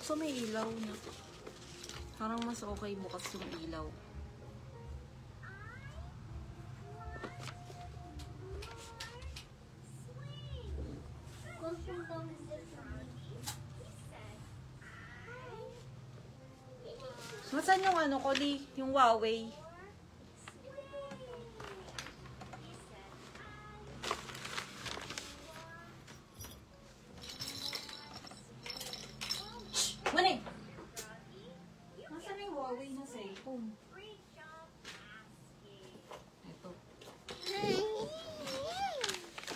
Buksan may ilaw na. Parang mas okay bukas yung ilaw. Masan yung ano ko, Lee? Yung Huawei. Manig! Masan yung Huawei na cellphone? Ito.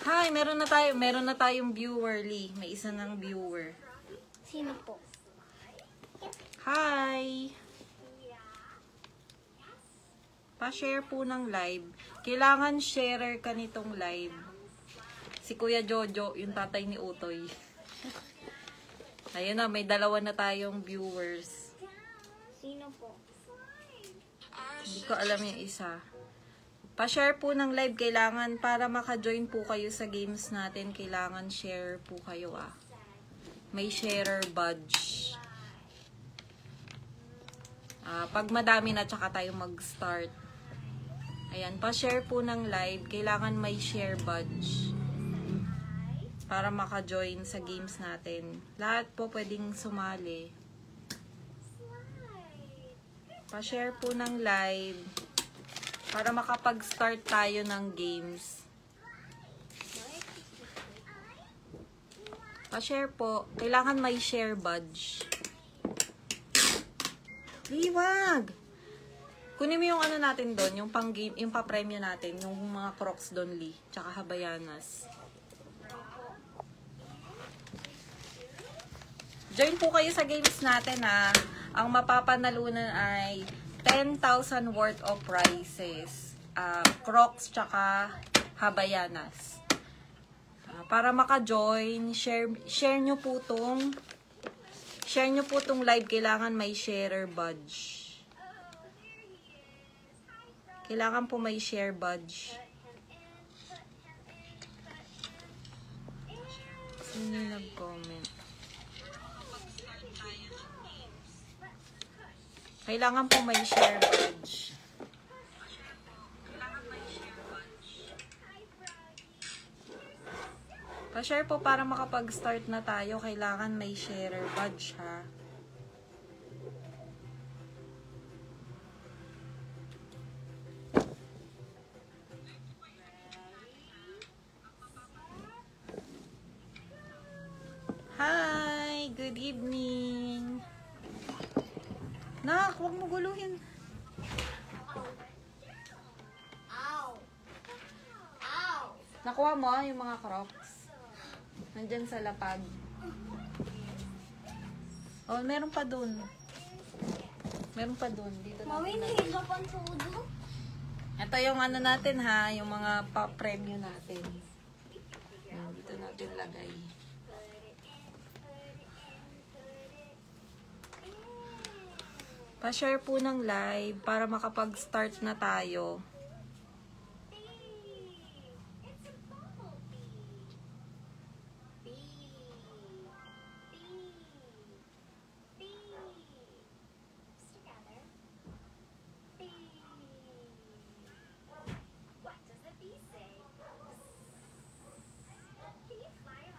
Hi, meron na tayong viewer, Lee. May isa ng viewer. Sino po? Hi! Pa-share po ng live. Kailangan sharer ka nitong live. Si Kuya Jojo, yung tatay ni Utoy. Ayun na, may dalawa na tayong viewers. Sino po? Hindi ko alam yung isa. Pa-share po ng live. Kailangan, para maka-join po kayo sa games natin, kailangan share po kayo ah. May sharer badge. Pag madami na, tsaka tayo mag-start. Ayan, pa-share po ng live. Kailangan may share badge. Para maka-join sa games natin. Lahat po pwedeng sumali. Pa-share po ng live. Para makapag-start tayo ng games. Pa-share po. Kailangan may share badge. Liwag! Kunin mo yung ano natin doon, yung pang-game, yung pa-premyo natin, yung mga Crocs doon, Lee, tsaka Habayanas. Join po kayo sa games natin, ha. Ang mapapanalunan ay 10,000 worth of prizes. Crocs tsaka Habayanas. Para maka-join, share nyo po tong live. Kailangan may sharer badge. Kailangan po may share badge. Sino yung nag-comment? Kailangan po may share badge. Pa-share po para makapag-start na tayo. Kailangan may sharer badge, ha? Hi! Good evening! Nak, huwag mo guluhin. Nakuha mo yung mga Crocs. Nandyan sa lapag. Oh, meron pa dun. Meron pa dun. Dito Mami, nahilap ang todo. Ito yung ano natin ha, yung mga pa-premyo natin. Yan, dito natin lagay. Pa-share po ng live para makapag-start na tayo.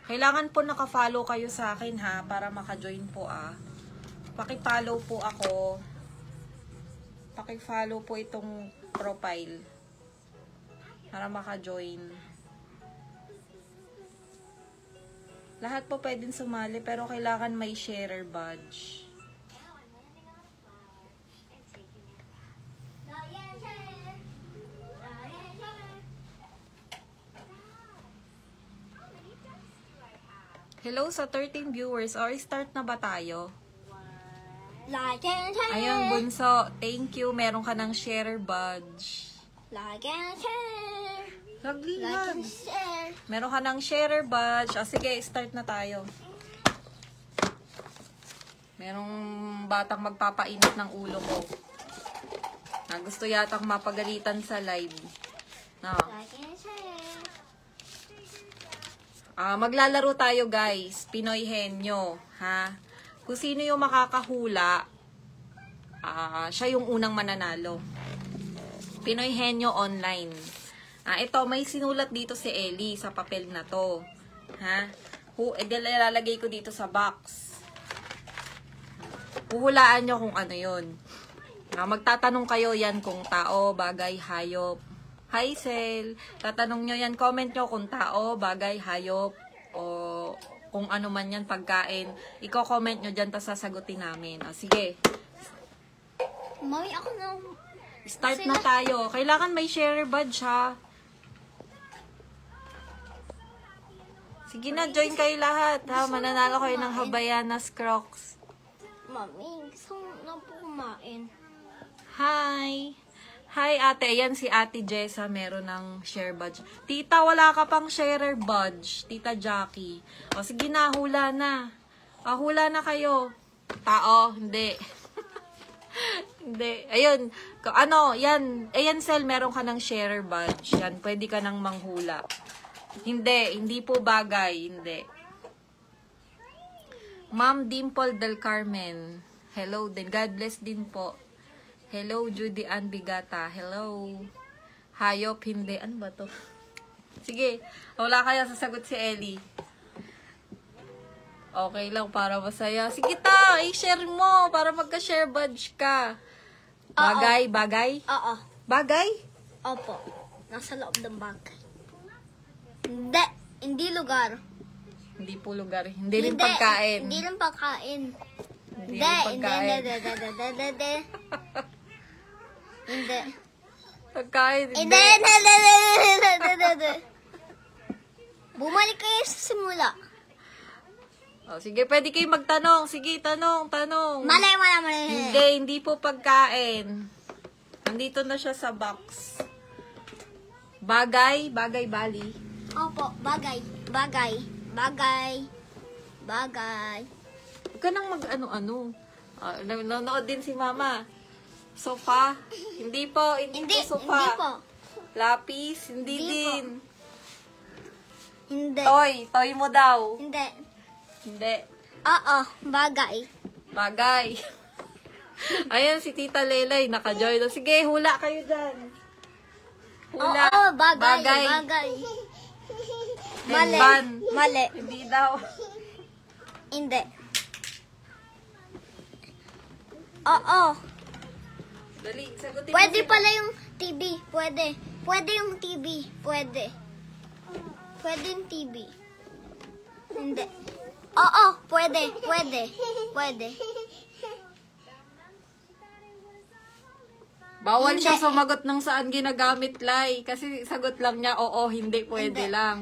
Kailangan po naka-follow kayo sa akin ha, para maka-join po ah. Paki-follow po ako. Paki-follow po itong profile para maka-join. Lahat po pwedeng sumali pero kailangan may sharer badge. Hello sa 13 viewers. Or start na ba tayo? Like and share. Ayun, Bunso. Thank you. Meron ka ng sharer badge. Like and share. Like Laglihan. and share. Meron ka ng sharer badge. Sige, start na tayo. Merong batang magpapainit ng ulo ko. Gusto yatang mapagalitan sa live. No. Like and share. Maglalaro tayo guys. Pinoy Henyo. Ha? Kung sino yung makakahula, siya yung unang mananalo. Pinoy Henyo Online. Ito, may sinulat dito si Ellie sa papel na to. Ha? Ilalagay ko dito sa box. Huhulaan nyo kung ano yun. Magtatanong kayo yan kung tao, bagay, hayop. Hi, Sel. Tatanong nyo yan, comment nyo kung tao, bagay, hayop, o kung ano man yan, pagkain. Iko-comment nyo dyan, tapos sasagutin namin. Sige. Mami, ako na. Start na tayo. Kailangan may share badge, ha? Sige na, join kayo lahat, ha? Mananalo kayo ng Habayanas Crocs. Mami, gusto na po kumain. Hi! Hi, ate. Yan si Ate Jessa. Meron ng share badge. Tita, wala ka pang share badge. Tita Jackie. O, sige na. Hula na. Hula na kayo. Tao. Hindi. Hindi. Ayun. Ano, yan. Ayan, Sel. Meron ka ng share badge. Yan. Pwede ka nang manghula. Hindi. Hindi po bagay. Hindi. Ma'am Dimple Del Carmen. Hello din. God bless din po. Hello, Judy Ann Bigata. Hello. Hayop, hindi. Ano ba to? Sige. Wala kaya sasagot si Ellie. Okay lang para masaya. Sige ta, i-share mo para magka-share badge ka. Bagay, bagay? Oo. Bagay? Opo. Nasa loob ng bagay. Hindi. Hindi lugar. Hindi po lugar. Hindi rin pagkain. Hindi rin pagkain. Hindi rin pagkain. Hindi. Pagkain, hindi. Hindi. Bumalik kayo sa simula. O, sige, pwede kayo magtanong. Sige, tanong. Mali. Hindi po pagkain. Nandito na siya sa box. Bagay, bali. Opo, bagay. Huwag ka nang mag-ano-ano. Nanonood din si Mama. Sofa? Hindi po sofa. Hindi po. Lapis? Hindi Hindi din. Hindi. Toy mo daw. Hindi. Hindi. Oo, bagay. Bagay. Ayan, si Tita Lelay, naka-join. Sige, hula kayo dyan. Hula. Oo, bagay. Headband. Mali. Hindi daw. Hindi. Oo. Dali, sagutin Pwede mo. pala yung TV. Pwede. Pwede yung TV. Pwede. Pwede yung TV. Hindi. Oo, pwede. Bawal Hindi. siya sumagot ng saan ginagamit, Lai. Kasi sagot lang niya, oo, hindi, pwede Hindi. lang.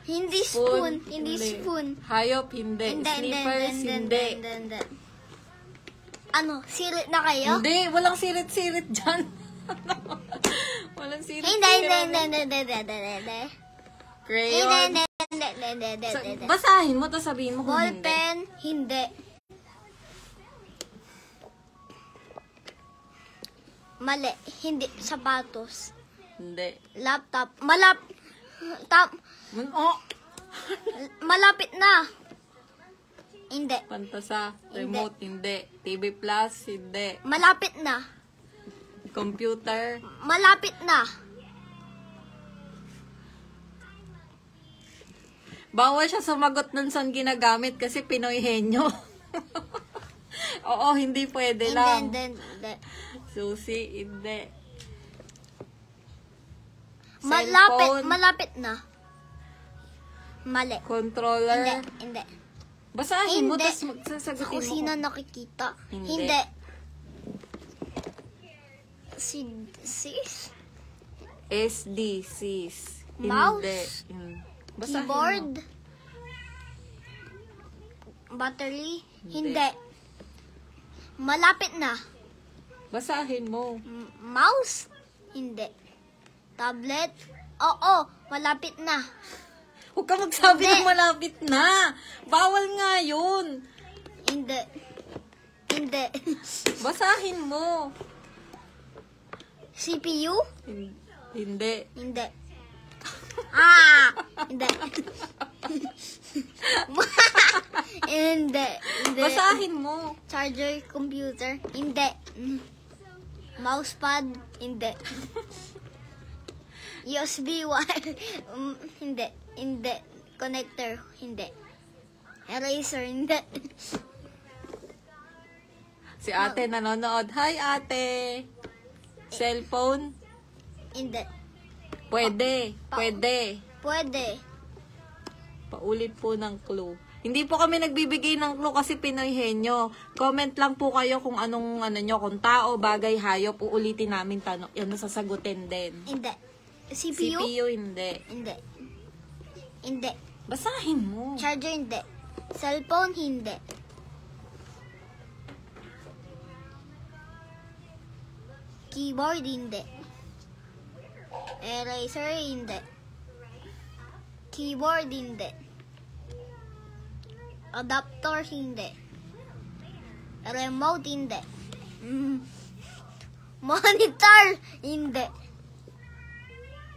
Hindi spoon. Hindi spoon. Hayop, hindi. Sniffers, hindi. Ano, sirit na kayo? Hindi, walang sirit-sirit dyan. Walang Hindi. Crayon. Basahin mo, to sabihin mo kung hindi. Ballpen, hindi. Mali, hindi. Sapatos. Hindi. Laptop. Oh, Malapit na. Hindi. pantasa. Remote, hindi. TV Plus, hindi. Malapit na. Computer. Malapit na. Bawal siya sumagot nun saan ginagamit kasi Pinoy Henyo. Oo, hindi pwede lang. Hindi. Susi, hindi. Malapit na. Mali. Controller. Hindi. Basahin mo, Hindi. tapos magsasagutin Sa mo. kusina nakikita. Hindi. Sis? SD, sis. Mouse? Hindi. Basahin Keyboard? mo. Battery? Hindi. Hindi. Malapit na. Basahin mo. Mouse? Hindi. Tablet? Oo, malapit na. Huwag ka magsabi Hindi. ng malapit na. Bawal nga yun. Hindi. Basahin mo. CPU? Hindi. Hindi. Hindi. Hindi. Hindi. Basahin mo. Charger, computer. Hindi. Mousepad. Hindi. USB wire. Hindi. Hindi. Connector. Hindi. Eraser. Hindi. Si ate nanonood. Hi, ate. Cellphone? Hindi. Pwede. Pwede. Pwede. Paulit po ng clue. Hindi po kami nagbibigay ng clue kasi Pinoy Henyo. Comment lang po kayo kung anong nyo, kung tao, bagay, hayop, uulitin namin tanong. Yan, sasagutin din. Hindi. CPU? CPU, hindi. Hindi. Hindi. Basahin mo. Charger, hindi. Cellphone, hindi. Keyboard, hindi. Eraser, hindi. Keyboard, hindi. Adapter, hindi. Remote, hindi. Monitor, hindi.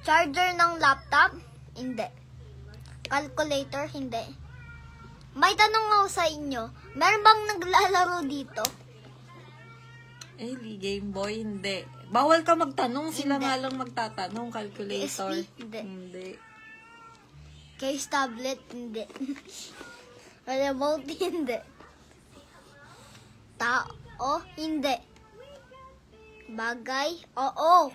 Charger ng laptop, hindi. Calculator, hindi. May tanong ako sa inyo. Meron bang naglalaro dito? Game Boy, hindi. Bawal ka magtanong. Sila Hindi. nga lang magtatanong. Calculator. PSP, hindi. Hindi. Case tablet, hindi. Remote, hindi. Tao, hindi. Bagay, oo.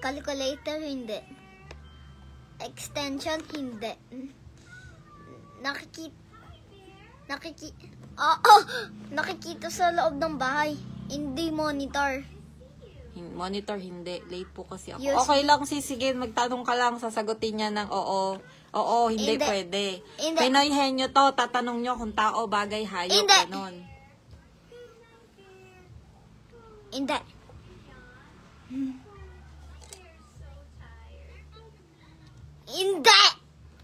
Calculator, hindi. Extension, hindi. Nakikita sa loob ng bahay. Hindi monitor. Monitor, hindi. Late po kasi ako. Use- Okay lang, sige. Magtanong ka lang. Sasagutin niya ng oo. Oo, hindi, Hindi. pwede. Hindi. Pinoy Henyo to. Tatanong nyo kung tao, bagay, hayop, Hindi. ganon. Hindi. Hindi.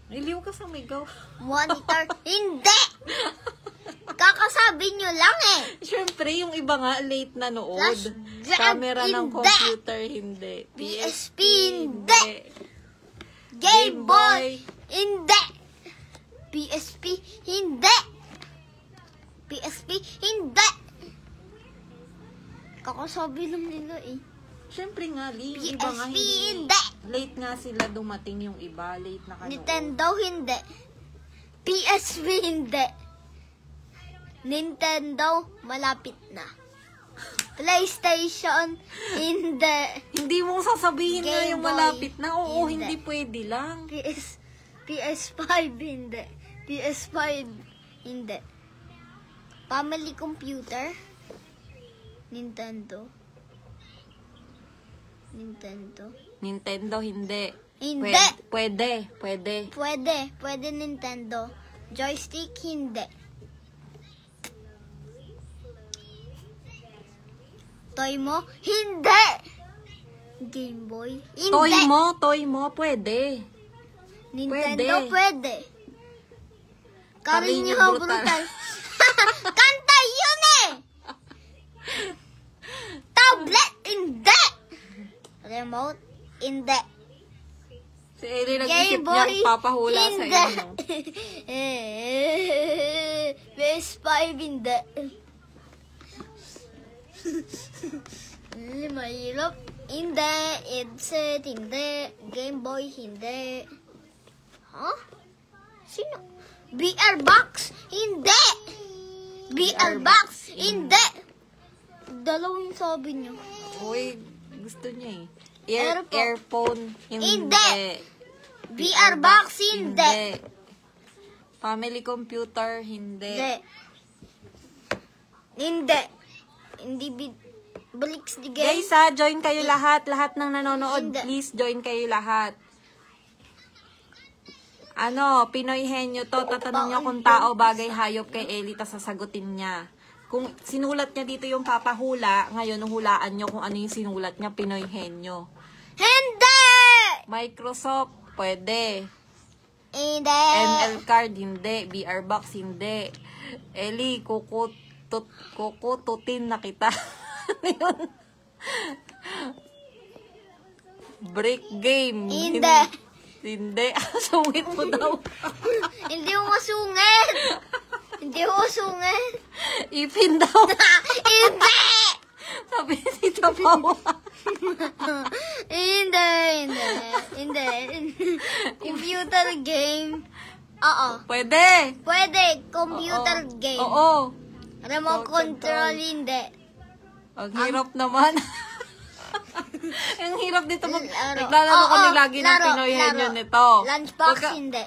Iliw ka sa migaw. Monitor, hindi. Kakasabi nyo lang eh. Siyempre, yung iba nga, late na nood. Flash drive, Camera ng hindi. computer, hindi. PSP, hindi. Game Game Boy, Boy. hindi. PSP, hindi. PSP, hindi. Kakasabi lang nila eh. Siyempre nga, yung iba nga, PSP, hindi. hindi. Late nga sila dumating yung iba. Late na kanood. Nintendo, hindi. PSP, hindi. Nintendo, malapit na. PlayStation, hindi. Hindi mo sasabihin na Game yung Boy. malapit na. Oo, Hindi. hindi pwede lang. PS5, hindi. PS5, hindi. Family computer, Nintendo. Nintendo, hindi. Hindi. Pwede. Pwede Nintendo. Joystick, hindi. Toy mo, hindi. Game Boy, hindi. Toy mo, pwede. Nintendo, pwede. Carino Carino Brutal. Brutal. Kanta yun eh! Tablet, hindi. Remote, hindi. Si Ellie Game nag-isip Boy, niya papahula sa hindi. inyo. PS5, hindi. Mahirap. Hindi. Headset, hindi. Game Boy, hindi. Huh? Sino? BR Box, hindi. BR Box, hindi. Dalawang sabi niyo. Uy, gusto niya eh. Airphone. Earphone, hindi. Hindi. BR Box, hindi. Family computer, hindi. Hindi. Hindi. Balik di game. Guys join kayo lahat. Lahat ng nanonood, Hindi. please join kayo lahat. Pinoy Henyo to. Tatanong niya kung tao, bagay, hayop kay Ellie, tas sasagutin niya. Kung sinulat niya dito yung papahula, ngayon hulaan niyo kung ano yung sinulat niya, Pinoy Henyo. Hindi! Microsoft, pwede. Hindi. ML card, hindi. BR box, hindi. Ellie, kukututin na kita. Ano yun? Brick game. Hindi. Hindi. Sungit mo daw. Hindi ko masungit. Hindi ko masungit. Ipin daw. Hindi! Sabi ni Tita Pao. Hindi. Computer game. Oo. Pwede. Pwede. Computer Oo. game. Oo. Remote control, hindi. Ang hirap naman. Ang hirap dito mag... Laro. Naglalaro Oo, kami lagi ng laro, Pinoy Henyo laro. nito. Lunchbox, Pagka- hindi.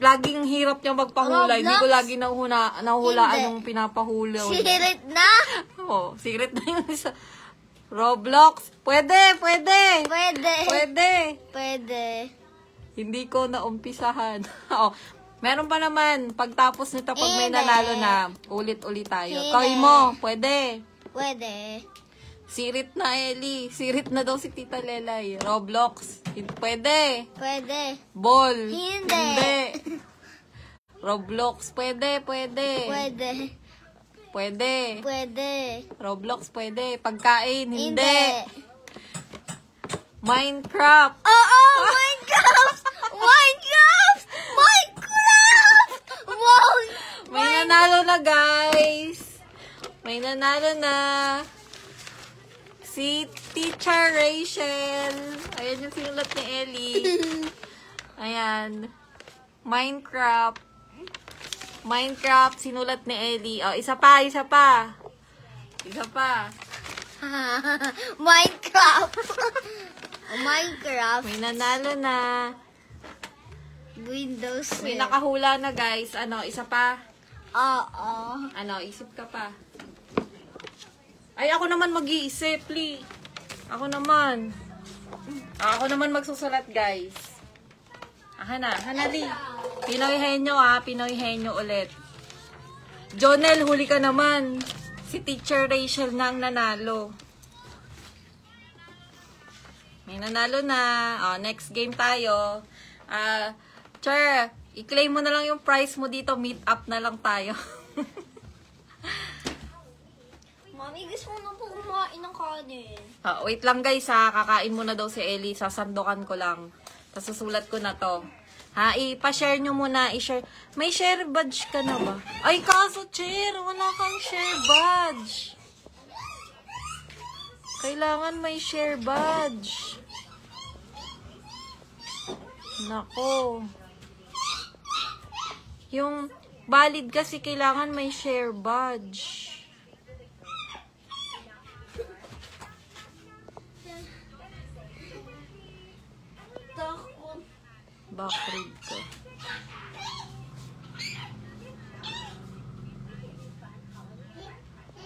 Laging hirap niya magpahula. Hindi ko Roblox? lagi nahulaan Hindi. yung pinapahula. Sirit na? Oh, secret na yung isa. Roblox. Pwede. Pwede. Pwede. Hindi ko naumpisahan. Oh, meron pa naman. Pagtapos nito, pag may Hindi. nanalo na, ulit-ulit tayo. Hindi. Kay mo, pwede. Pwede. Sirit na, Ellie. Sirit na daw si Tita Lelay. Roblox. Pwede. Pwede. Ball. Hindi. Roblox. Pwede. Pwede. Pwede. Roblox. Pwede. Pagkain. Hindi. Hindi. Minecraft. Oo! Minecraft! Wow! May nanalo na, guys. May nanalo na. Si Teacher Rachel. Ayan yung sinulat ni Ellie. Ayan. Minecraft, sinulat ni Ellie. Oh, isa pa. Minecraft. Minecraft. May nanalo na. Windows. May nakahula na, guys. Ano, isa pa? Oo. Ano, isip ka pa. Ay, ako naman mag-iisip, Lee. Ako naman magsusulat, guys. Hanali. Pinoy Henyo, Pinoy Henyo ulit. Jonel, huli ka naman. Si Teacher Rachel na ang nanalo. May nanalo na. Oh, next game tayo. I-claim mo na lang yung prize mo dito. Meet up na lang tayo. Mami, gusto mo na po kumain ng kanin. Wait lang, guys, kakain muna daw si Ellie. Sasandukan ko lang. Tapos susulat ko na to. I-pa-share nyo muna. I-share. May share badge ka na ba? Ay, kaso, Cher, wala kang share badge. Kailangan may share badge. Nako. Yung valid kasi kailangan may share badge. Backread ko.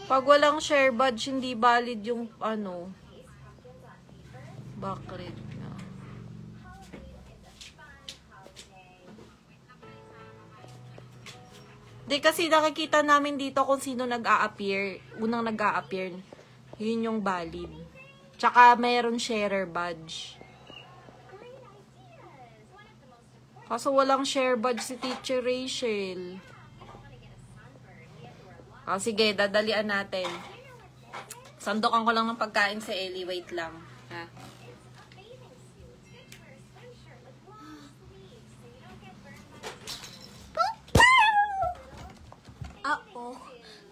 Pag walang share badge, hindi valid yung backread na. Di kasi nakikita namin dito kung sino nag-a-appear. Unang nag-a-appear. Yun yung valid. Tsaka mayroon sharer badge. Kaso walang share badge si Teacher Rachel. Sige, dadalian natin. Sandukan ko lang ng pagkain sa Ellie. Wait lang.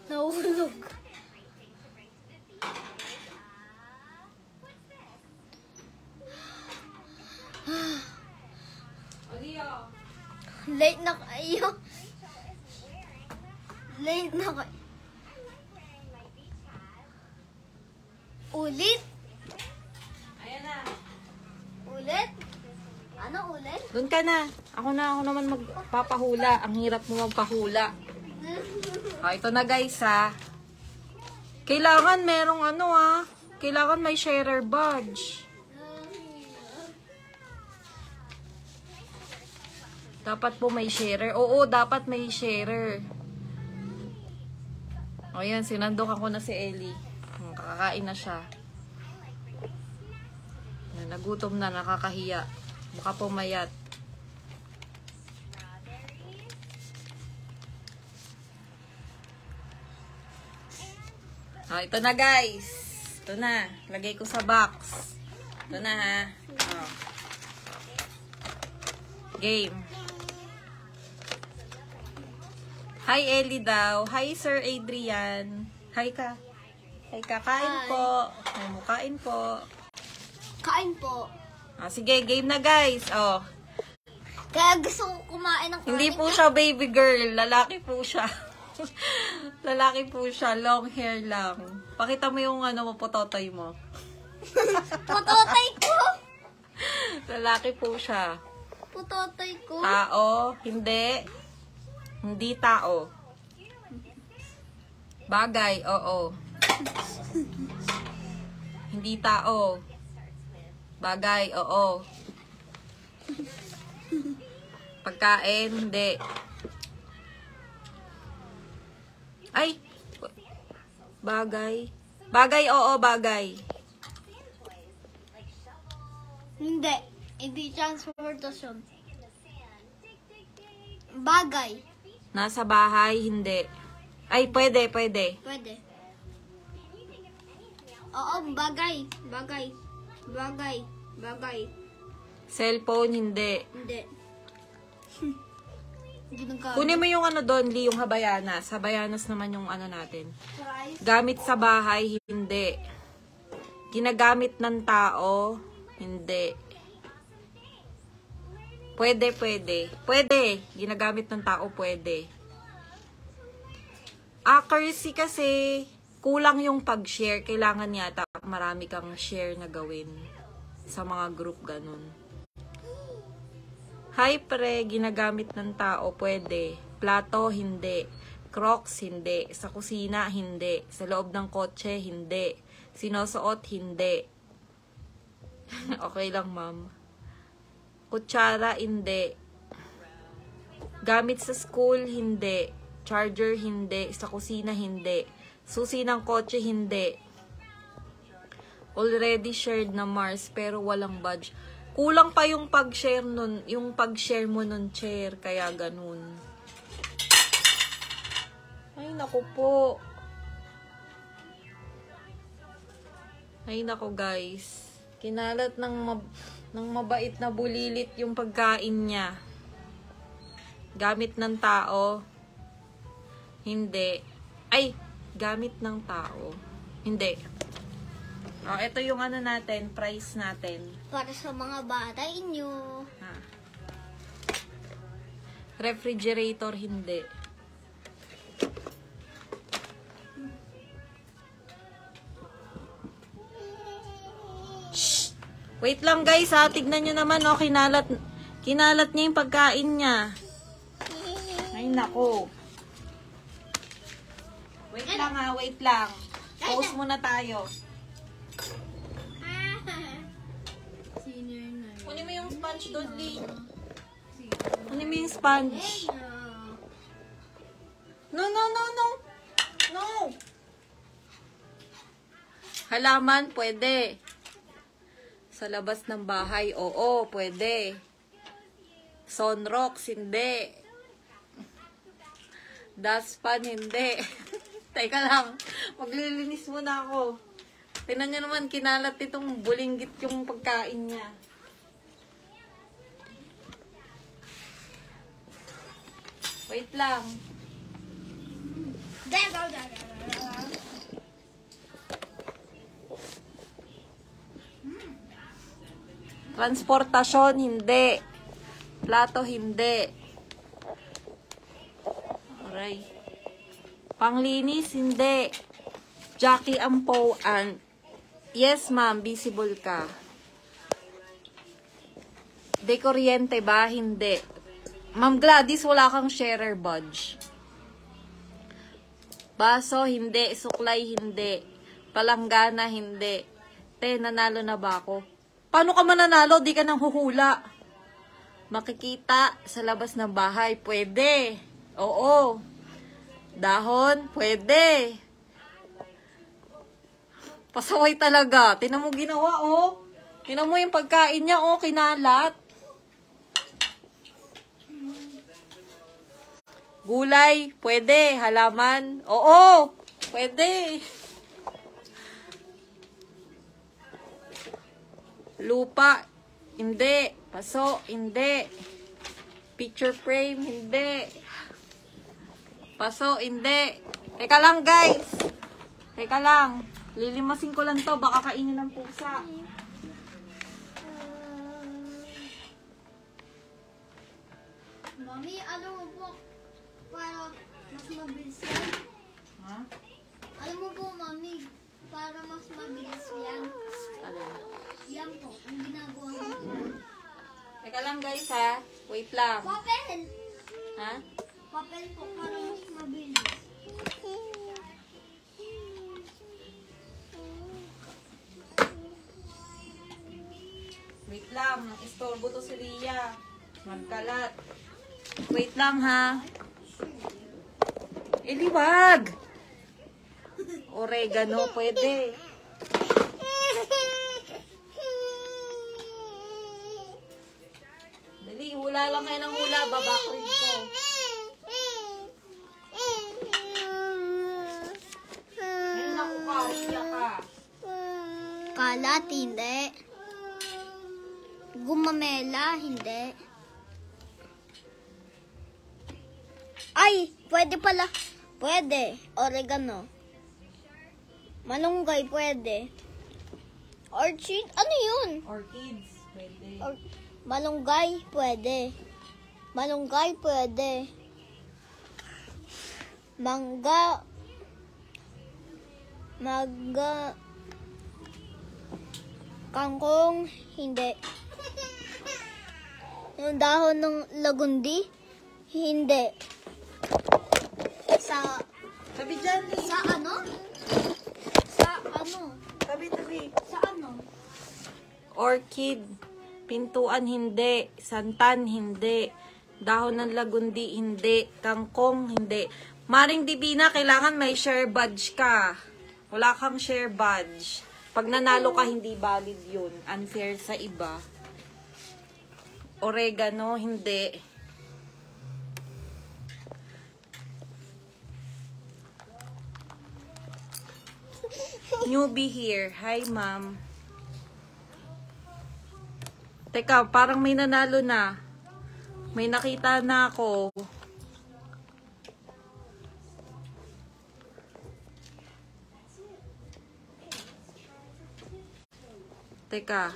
Nahulog. Late na kayo. Ulit? Ayan na. Ulit? Ano ulit? Doon ka na. Ako naman magpapahula. Ang hirap mo magpahula. Ito na, guys, Kailangan merong kailangan may sharer badge. Dapat po may sharer. Oo, dapat may sharer. Ayan, sinandokan ko na si Ellie. Kakakain na siya. Nagutom na, nakakahiya. Baka pumayat. Ito na, guys. Ito na. Lagay ko sa box. Ito na, Game. Hi, Ellie daw. Hi, Sir Adrian. Hi ka. Hi ka. Kain Hi. po. Kain po. Kain po. Sige, game na guys. Kaya gusto ko kumain ng kanin. Hindi po siya baby girl. Lalaki po siya. Lalaki po siya. Long hair lang. Pakita mo yung pototoy mo. Putotay ko. Lalaki po siya. Putotay ko. Tao. Hindi. Hindi tao. Bagay. Oo. Hindi tao. Bagay. Oo. Pagkain. Hindi. Ay. Bagay. Bagay. Oo. Bagay. Hindi. Hindi transportasyon. Bagay. Nasa bahay. Hindi. Ay, pwede. Pwede. Oo, bagay. Bagay. Bagay. Bagay. Cellphone. Hindi. Hindi. Hindi nagkaroon. Kunin mo yung doon, Lee, yung habayanas. Habayanas naman yung natin. Fries. Gamit sa bahay, hindi. Ginagamit ng tao, hindi. Pwede. Pwede. Ginagamit ng tao, pwede. Accuracy kasi, kulang yung pag-share. Kailangan yata marami kang share na gawin sa mga group, ganun. Hi, pre. Ginagamit ng tao, pwede. Plato, hindi. Crocs, hindi. Sa kusina, hindi. Sa loob ng kotse, hindi. Sinusuot, hindi. Okay lang, ma'am. Kutsara, hindi. Gamit sa school, hindi. Charger, hindi. Sa kusina, hindi. Susi ng kotse, hindi. Already shared na Mars, pero walang badge. Kulang pa yung pag-share nun, yung pag-share mo nun, chair, kaya ganun. Ay, naku po. Ay, naku guys. Kinalat ng mabait na bulilit yung pagkain niya. Gamit ng tao. Hindi. Ay, gamit ng tao. Hindi. Ito yung natin, price natin. Para sa mga bata inyo. Refrigerator, hindi. Shh! Wait lang guys tignan nyo naman kinalat niya yung pagkain niya. Ay nako. Wait lang wait lang. Pause muna tayo. Kunin mo yung sponge doon, Lee. Kunin mo yung sponge. No. Halaman, pwede. Sa labas ng bahay, oo, pwede. Sunrocks, hindi. Dustpan, hindi. Teka lang, maglilinis muna ako. Tingnan nyo naman, kinalat itong bulinggit yung pagkain niya. Wait lang. Transportasyon, hindi. Plato, hindi. Aray. Panglinis, hindi. Jackie Ampoan. Yes, ma'am. Visible ka. Dekoryente ba? Hindi. Ma'am Gladys, wala kang sharer badge. Baso, hindi. Suklay, hindi. Palanggana, hindi. Nanalo na ba ako? Paano ka mananalo? Di ka nang huhula. Makikita sa labas ng bahay. Pwede. Oo. Dahon? Pwede. Pasaway talaga. Tinan mo ginawa, Tinan mo yung pagkain niya, kinalat. Gulay? Pwede. Halaman? Oo. Pwede. Lupa? Hindi. Paso? Hindi. Picture frame, hindi. Paso, hindi. Teka lang, guys. Teka lang. Lilimasin ko lang to. Baka kainin ng pusa. Mami, alam mo po, para mas mabilis yan. Ha? Alam mo po, Mami, para mas mabilis yan. Alin? Yan po, ang ginagawa mo. Teka lang, guys, ha? Wait lang. Papel! Ha? Papel po, para mas mabilis. Wait lang. Istorbo to si Ria. Magkalat. Wait lang, ha? Liwag! Oregano, pwede. Dali, hula lang kayo ng hula. Babakrin ko. Ayun ako ka. Siya ka. Kalat, hindi. Gumamela, hindi. Ay, pwede pala. Pwede. Oregano. Malunggay, pwede. Orchid, ano yun? Orchids, pwede. Malunggay, pwede. Malunggay, pwede. Mangga. Mangga. Kangkong, hindi. Yung dahon ng lagundi, hindi. Sa Sabi dyan, eh. sa ano? Sa ano? Tabi. Sa ano? Orchid. Pintuan, hindi. Santan, hindi. Dahon ng lagundi, hindi. Kangkong, hindi. Maring Divina, kailangan may share badge ka. Wala kang share badge. Pag nanalo ka, hindi valid yun. Unfair sa iba. Oregano, hindi. Newbie here. Hi, ma'am. Teka, parang may nanalo na. May nakita na ako. Teka,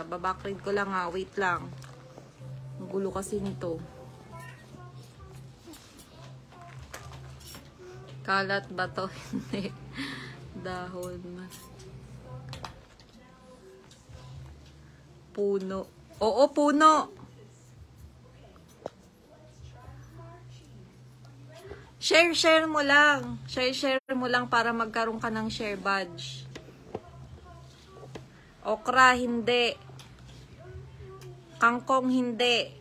babakread ko lang ha. Wait lang. Ang gulo kasi nito. Kalat ba to? Hindi. Dahon. Puno. Oo, puno. Share mo lang. Share mo lang para magkaroon ka ng share badge. Okra, hindi. Kangkong, hindi.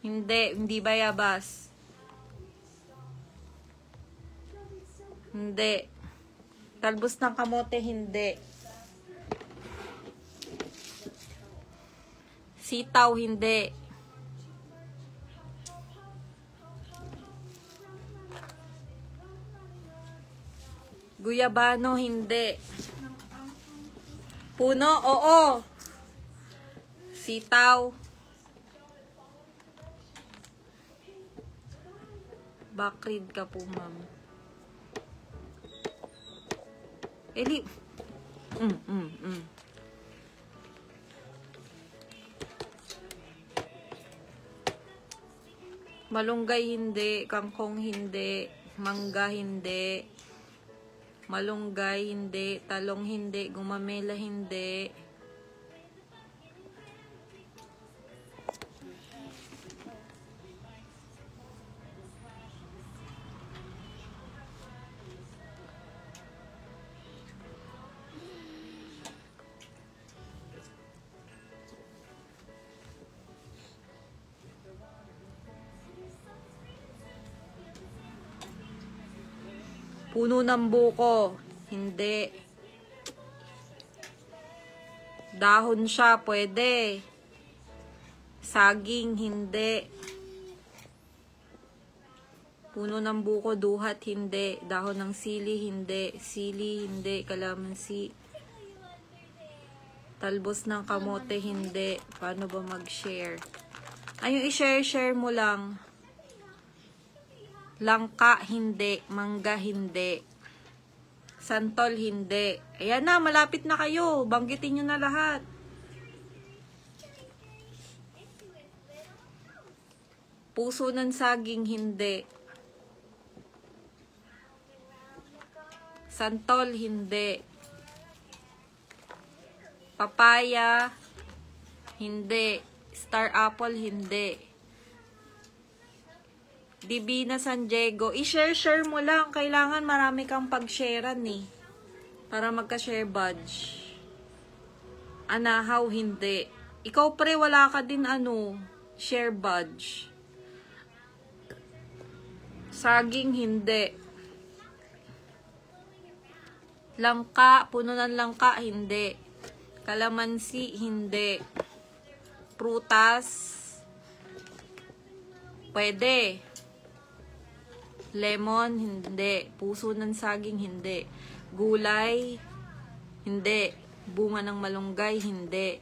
Hindi bayabas. Hindi. Talbos ng kamote, hindi. Sitaw, hindi. Guyabano, hindi. Puno, oo. Sitaw. Backread ka po, ma'am. Eli. Malunggay, hindi. Kangkong, hindi. Mangga, hindi. Malunggay, hindi. Talong, hindi. Gumamela, hindi. Puno ng buko. Hindi. Dahon siya. Pwede. Saging. Hindi. Puno ng buko. Duhat. Hindi. Dahon ng sili. Hindi. Sili. Hindi. Kalamansi. Talbos ng kamote. Hindi. Paano ba mag-share? Ay, yung i-share mo lang. Langka, hindi. Mangga, hindi. Santol, hindi. Ayan na, malapit na kayo. Banggitin nyo na lahat. Puso ng saging, hindi. Santol, hindi. Papaya, hindi. Star apple, hindi. Divina San Diego. I-share mo lang. Kailangan marami kang pag-sharean eh. Para magka-share badge. Anahaw, hindi. Ikaw pre, wala ka din share badge. Saging, hindi. Langka, puno ng langka, hindi. Kalamansi, hindi. Prutas, pwede. Lemon, hindi. Puso ng saging, hindi. Gulay, hindi. Bunga ng malunggay, hindi.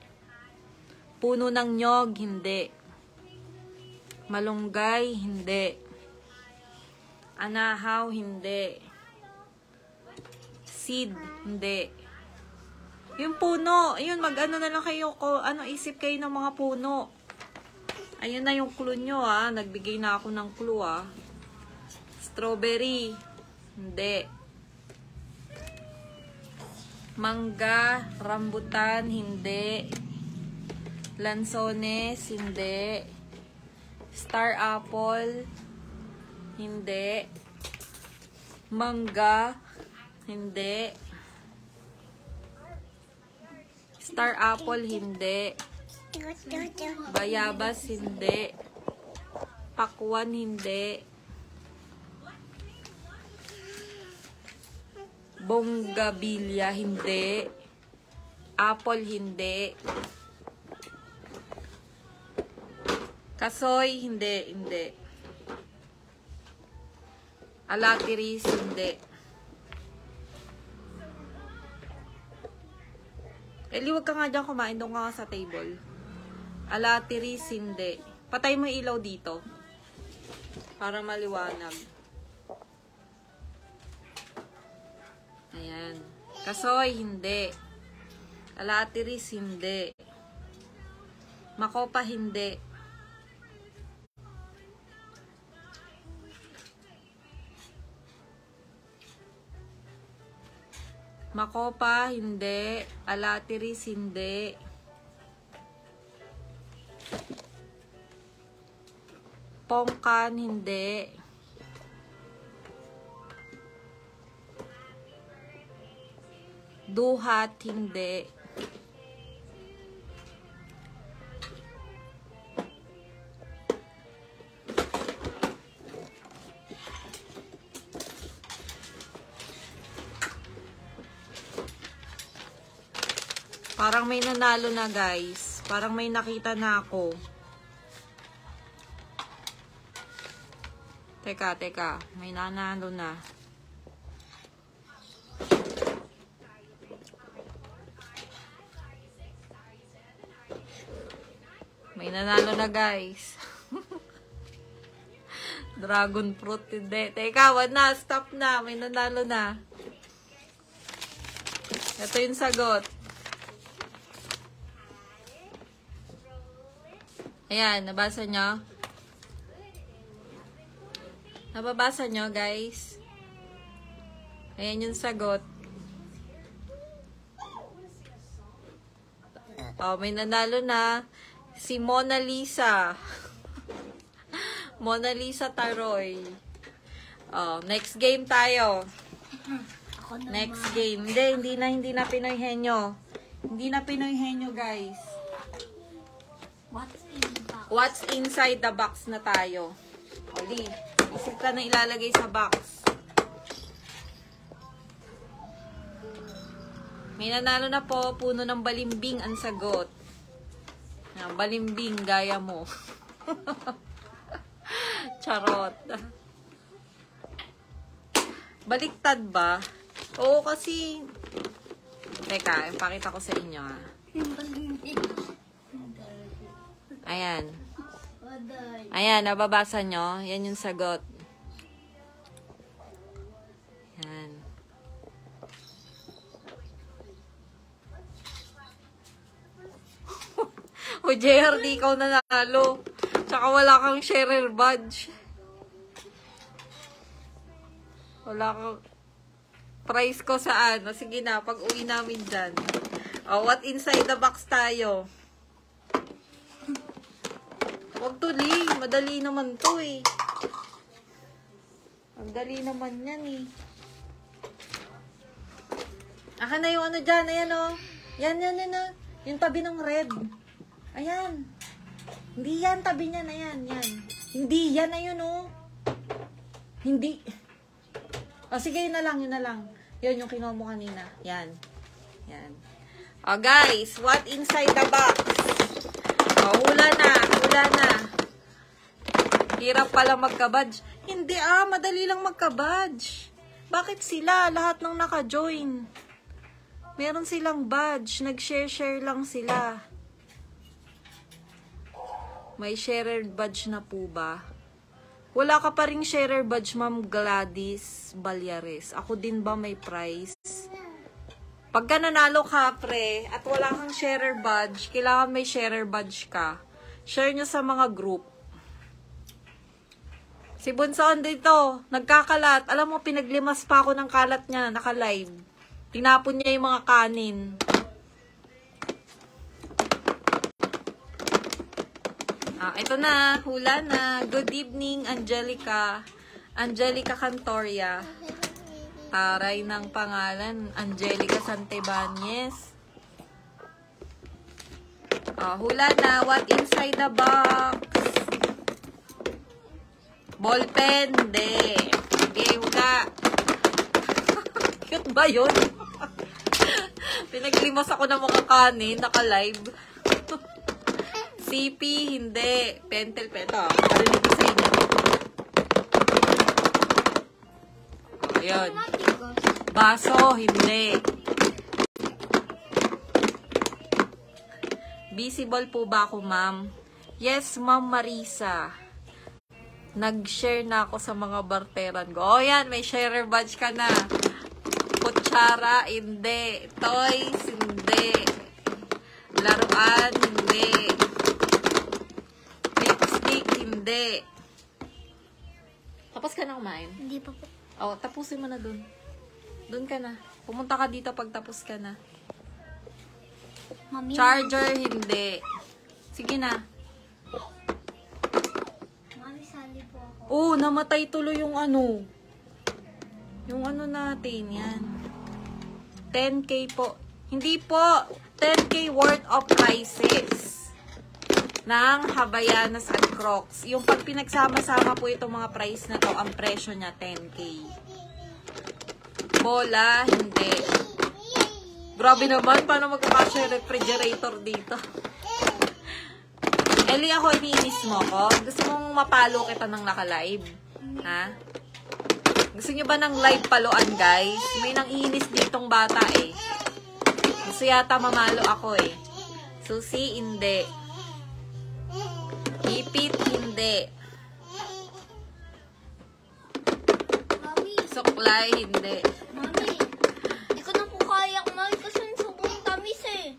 Puno ng nyog, hindi. Malunggay, hindi. Anahaw, hindi. Seed, hindi. Yung puno, ayun, mag-ano na lang kayo, isip kayo ng mga puno. Ayun na yung clue nyo, nagbigay na ako ng clue, Strawberry, hindi. Mangga, rambutan, hindi. Lansones, hindi. Star apple, hindi. Mangga, hindi. Star apple, hindi. Bayabas, hindi. Pakwan, hindi. Bonggabilya, hindi. Apple, hindi. Kasoy, hindi. Alatiris, hindi. Eli, wag ka nga dyan kumain. Doon ka nga sa table. Alatiris, hindi. Patay mo yung ilaw dito. Para maliwanag. Ayan. Kasoy, hindi. Alatiris, hindi. Makopa, hindi. Makopa, hindi. Alatiris, hindi. Pongkan, hindi. Duhat, hindi. Parang may nanalo na, guys. Parang may nakita na ako. Teka. May nanalo na. May nanalo na, guys. Dragon fruit, hindi. Teka, wag na. Stop na. May nanalo na. Ito yung sagot. Ayan, nabasa nyo? Nababasa nyo, guys? Ayan yung sagot. Oh, may nanalo na. Si Mona Lisa. Mona Lisa Taroy. Oh, next game tayo. Next game. Hindi na Pinoy Henyo. Hindi na Pinoy Henyo, guys. What's inside the box na tayo? Oli, isip ka na ilalagay sa box. May nanalo na po, puno ng balimbing ang sagot. Balimbing, gaya mo. Charot. Baliktad ba? Oo, kasi... Teka, ipakita ko sa inyo. Ayan. Ayan, nababasa nyo. Yan yung sagot. Yan. O, JR, di ikaw nanalo. Tsaka wala kang sharer badge. Wala kang price ko sa ano. Sige na, pag uwi namin dyan. O, what inside the box tayo? Huwag tuloy. Madali naman to eh. Madali naman yan eh. Aka na yung ano dyan. Ayan o. Yan. Yung tabi ng red. Ayan. Hindi yan. Tabi niyan. Ayan. Yan. Hindi. Yan na yun o. Hindi. O sige, yun na lang. Yun yung kinuha mo kanina. Yan. O guys, what inside the box? O, hula na. Hirap pala magka-badge. Hindi madali lang magka-badge. Bakit sila? Lahat ng naka-join. Meron silang badge. Nag-share lang sila. May shared badge na po ba? Wala ka pa ring sharer badge, Ma'am Gladys Balyares. Ako din ba may prize? Pagka nanalo ka, pre, at wala kang sharer badge, kailangan may sharer badge ka. Share nyo sa mga group. Si Bunson dito, nagkakalat. Alam mo, pinaglimas pa ako ng kalat niya, naka-live. Tinapon niya yung mga kanin. Ito na, hula na. Good evening, Angelica. Angelica Cantoria. Taray ng pangalan, Angelica Santibanez. Hula na. What inside the box? Ballpen. Hindi. Okay, hula. Cute ba yun? Pinaglimas ako ng mga kanin, naka-live. CP, hindi. Pentel, ito. Parinig ko sa inyo. Ayun. Baso, hindi. Visible po ba ako, ma'am? Yes, ma'am Marisa. Nag-share na ako sa mga barteran ko. Yan, may sharer badge ka na. Kutsara, hindi. Toys, hindi. Laruan, hindi. Lipstick, hindi. Tapos ka na kumain? Hindi pa po. Tapusin mo na dun. Dun ka na. Pumunta ka dito pag tapos ka na. Mami, Charger, hindi. Sige na. Mami, sali po ako. Namatay tuloy yung ano. Yung ano natin, yan. 10K po. Hindi po. 10K worth of prices ng Havaianas at Crocs. Yung pag pinagsama-sama po itong mga price na to, ang presyo niya 10K. Bola, hindi. Grabe naman, paano magkakasya yung refrigerator dito? Eli, ako, iniinis mo ko? Gusto mong mapalo kita ng naka-live? Ha? Gusto nyo ba ng live paluan, guys? May nang iinis ditong bata eh. Gusto yata mamalo ako eh. Susi, hindi. Ipit, hindi. Mami, Suklay, hindi. Mami, hindi ko na po kaya kumain kasi sobrang tamis eh.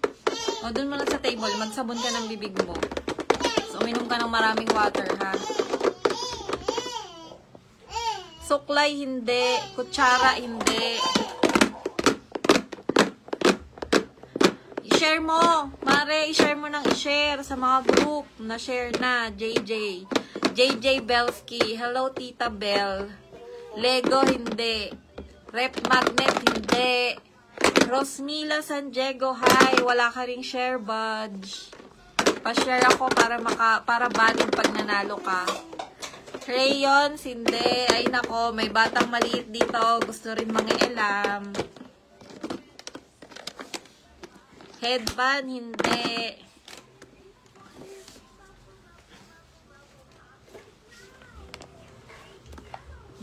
Doon mo lang sa table, magsabon ka ng bibig mo. So, uminom ka ng maraming water, ha? Suklay, hindi. Kutsara, hindi. I-share mo. Mare, i-share mo ng i-share sa mga group. Na-share na. JJ. JJ Belsky. Hello, Tita Bell. Lego, hindi. Rep Magnet, hindi. Rosmila San Diego, hi. Wala ka ring share badge. Pa-share ako para valid pag nanalo ka. Crayons, hindi. Ay nako, may batang maliit dito. Gusto rin mangialam. Headband, hindi.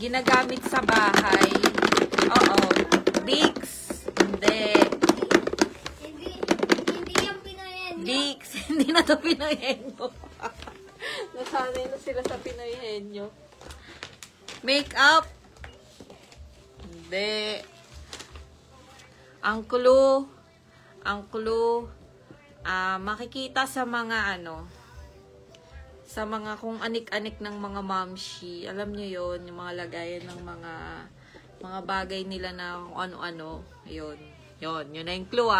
Ginagamit sa bahay. Oo. Vicks, hindi. Hindi yan pinayan niya. Vicks, hindi na to pinayen mo. Nasanay na sila sa Pinoy henyo. Makeup. Hindi. Ang clue, makikita sa mga sa mga kung anik-anik ng mga mamshi. Alam nyo yon, yung mga lagayan ng mga bagay nila na kung ano-ano. Yun na yung clue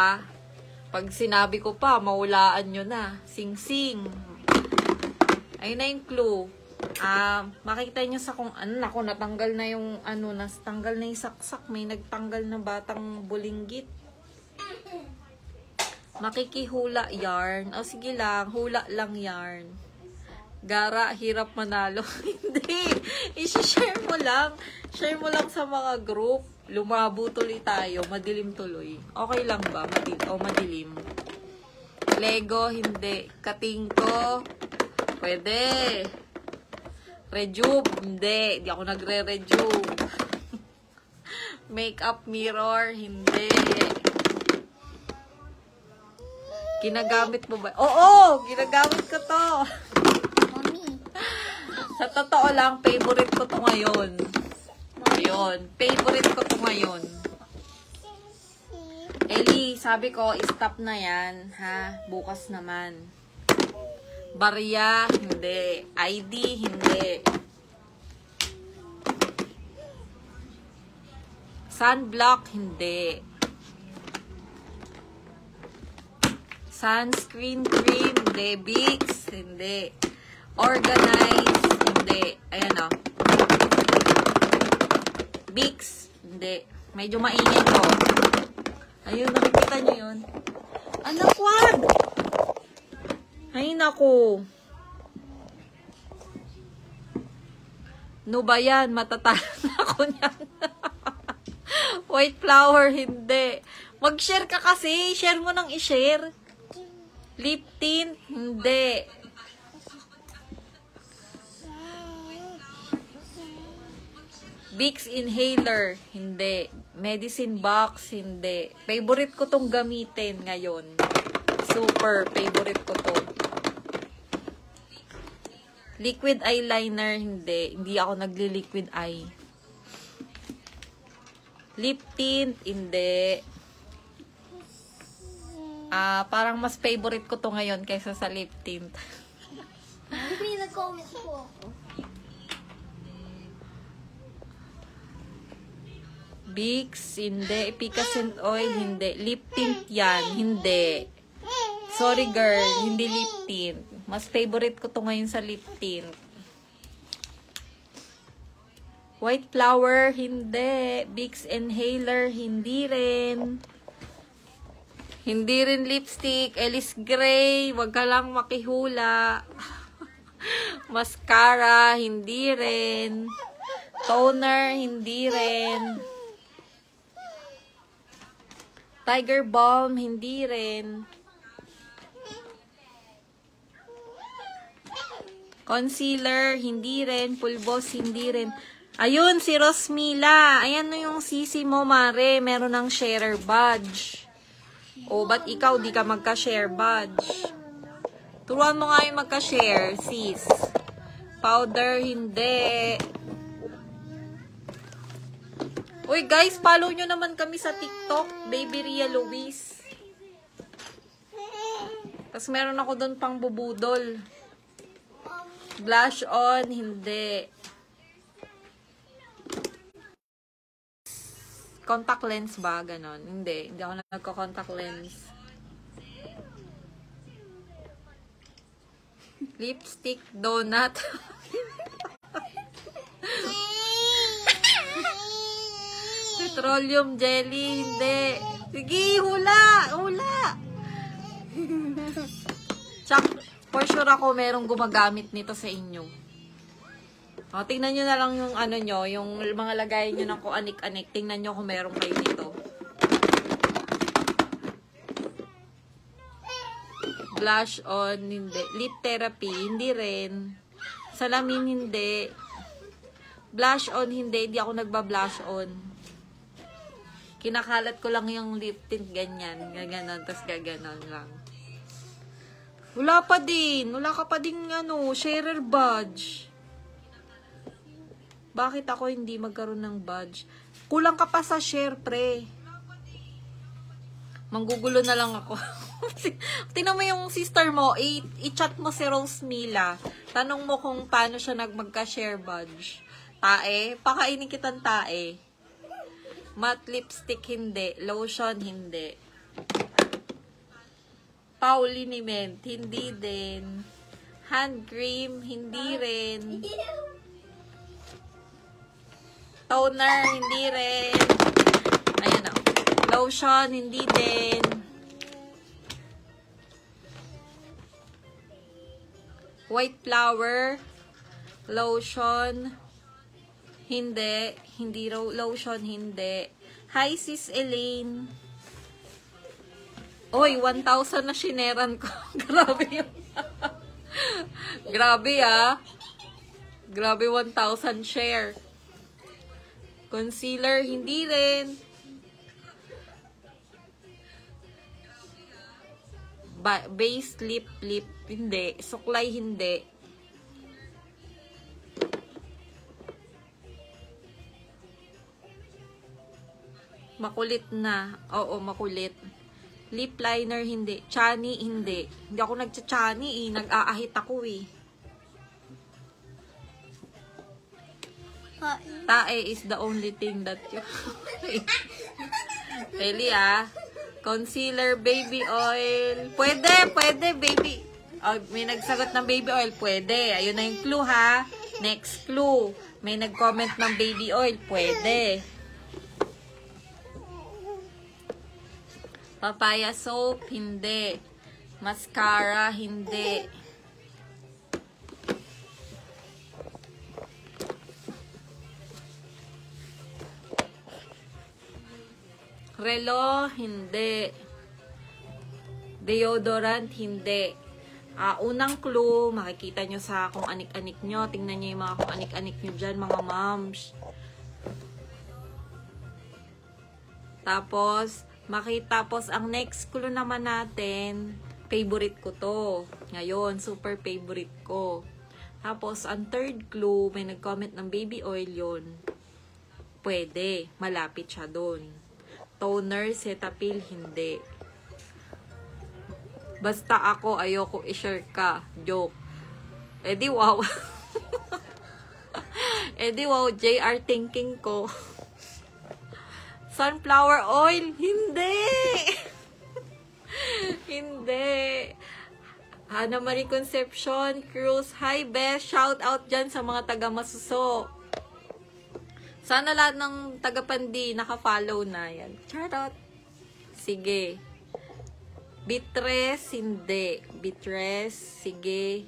Pag sinabi ko pa, maulaan nyo na. Sing-sing. Ayun na yung clue. Makikita nyo sa kung ako, natanggal na yung natanggal na yung saksak. May nagtanggal na batang bulinggit. Makikihula yarn. O sige lang, hula lang yarn. Gara, hirap manalo. Hindi. I-share mo lang. Share mo lang sa mga group. Lumabo tuloy tayo. Madilim tuloy. Okay lang ba? Madilim. Lego, hindi. Katingko. Pwede. Rejuve, hindi. Hindi ako nagre-rejuve. Makeup mirror, hindi. Ginagamit mo ba? Oo! Ginagamit ko to. Sa totoo lang, favorite ko to ngayon. Ayun. Favorite ko to ngayon. Ellie, sabi ko, stop na yan. Ha? Bukas naman. Barya, hindi. ID, hindi. Sunblock, hindi. Sunscreen cream, hindi. Vicks, hindi. Organize, hindi. Ayan o. Vicks, hindi. Medyo maingay ko. Ayun, nakikita nyo yun. Anak, wag! Ay, naku. No ba yan? Matatalo na ako niyan. White flower, hindi. Mag-share ka kasi. Share mo nang i-share. Lip tint, hindi. Vicks inhaler, hindi. Medicine box, hindi. Favorite ko tong gamitin ngayon. Super, favorite ko to. Liquid eyeliner, hindi. Hindi ako nagli-liquid eye. Lip tint, hindi. Parang mas favorite ko to ngayon kaysa sa lip tint. May nag-comment po ako. Vicks, hindi. Epicacent oil, hindi. Lip tint yan, hindi. Sorry girl, hindi lip tint. Mas favorite ko to ngayon sa lip tint. White flower, hindi. Vicks inhaler, hindi rin. Hindi rin lipstick. Alice Gray, wag ka lang makihula. Mascara, hindi rin. Toner, hindi rin. Tiger Balm, hindi rin. Concealer, hindi rin. Pulbos, hindi rin. Ayun, si Rosmila. Ayan na yung sisi mo, Mare. Meron ng sharer badge. O, ba't ikaw di ka magka-share badge? Turuan mo nga yung magka-share, sis. Powder, hindi. Uy, guys, follow nyo naman kami sa TikTok. Baby Ria Luis. Tapos meron ako doon pang bubudol. Blush on, hindi. Contact lens ba? Ganon. Hindi. Hindi ako nagko-contact lens. Lipstick, donut. Petroleum jelly, hindi. Sige, hula! Hula! Tsak, for sure ako merong gumagamit nito sa inyo. O, tingnan nyo na lang yung ano nyo, yung mga lagay nyo ng kung anik-anik. Tingnan nyo kung meron kayo nito. Blush on, hindi. Lip therapy, hindi rin. Salamin, hindi. Blush on, hindi. Hindi ako nagba-blush on. Kinakalat ko lang yung lip tint, ganyan. Gaganon, tas gaganon lang. Wala pa din. Wala ka pa din, sharer badge. Bakit ako hindi magkaroon ng badge? Kulang ka pa sa share, pre. Manggugulo na lang ako. Tingnan mo yung sister mo, i-chat mo si Rose Mila. Tanong mo kung paano siya magka-share badge. Tae, pakainin kitang tae. Matte lipstick, hindi. Lotion, hindi. Pauliniment, hindi din. Hand cream, hindi rin. Toner, hindi rin. Ayan o. Lotion, hindi din. White flower, lotion, hindi. Hindi lotion, hindi. Hi, Sis Elaine. Oy, 1,000 na shineran ko. Grabe yun. Grabe Grabe 1,000 share. Concealer, hindi rin. Base lip, hindi. Suklay, hindi. Makulit na. Oo, makulit. Lip liner, hindi. Chani, hindi. Hindi ako nagcha-chani, nag-aahit ako, Tae is the only thing that you... Really, Concealer, baby oil. Pwede, baby. Oh, may nagsagot ng baby oil. Pwede. Ayun na yung clue, ha? Next clue. May nag-comment ng baby oil. Pwede. Papaya soap, hindi. Mascara, hindi. Relo, hindi. Deodorant, hindi. Unang clue, makikita nyo sa kung anik-anik nyo. Tingnan nyo yung mga kung anik-anik nyo dyan, mga moms. Tapos ang next clue naman natin, favorite ko to. Ngayon, super favorite ko. Tapos, ang third clue, may nag-comment ng baby oil yun. Pwede. Malapit siya dun. Toner, Cetaphil, hindi. Basta ako, ayoko i-share ka. Joke. Di wow. Di wow, JR thinking ko. Sunflower oil, hindi. Hindi. Hana Marie Concepcion, Cruz, hi best. Shout out dyan sa mga taga Masuso. Sana lahat ng taga-Pandi naka-follow na yan. Charot. Sige. Bitres, hindi. Bitres, sige.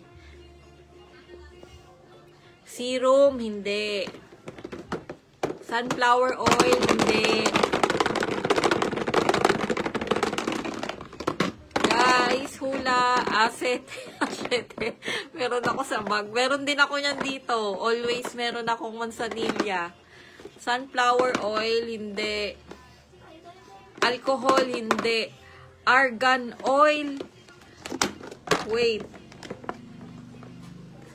Serum, hindi. Sunflower oil, hindi. Guys, hula, asete. Meron ako sa bag. Meron din ako yan dito. Always meron akong mansanilla. Sunflower oil, hindi. Alcohol, hindi. Argan oil. Wait.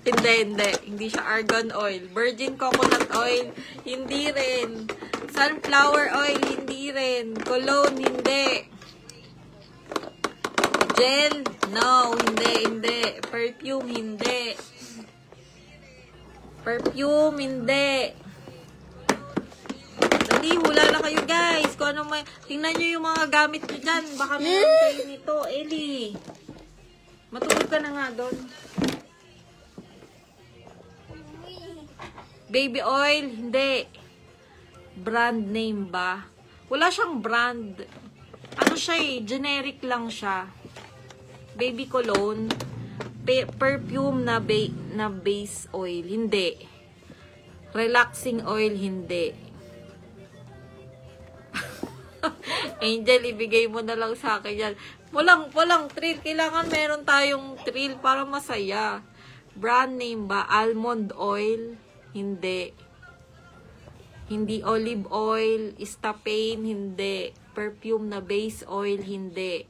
Hindi. Hindi siya argan oil. Virgin coconut oil, hindi rin. Sunflower oil, hindi rin. Cologne, hindi. Gel, no, hindi. Perfume, hindi. Perfume, hindi. Dali, hula na kayo guys. Kung ano may... Tingnan nyo yung mga gamit nyo dyan. Baka meron kayo nito. Eli. Matulog ka na nga doon. Baby oil, hindi. Brand name ba? Wala siyang brand. Ano siya generic lang siya. Baby cologne. Perfume na base oil, hindi. Relaxing oil, hindi. Angel, ibigay mo na lang sa akin yan. Walang thrill. Kailangan meron tayong thrill para masaya. Brand name ba? Almond oil? Hindi. Hindi olive oil. Stapane? Hindi. Perfume na base oil? Hindi.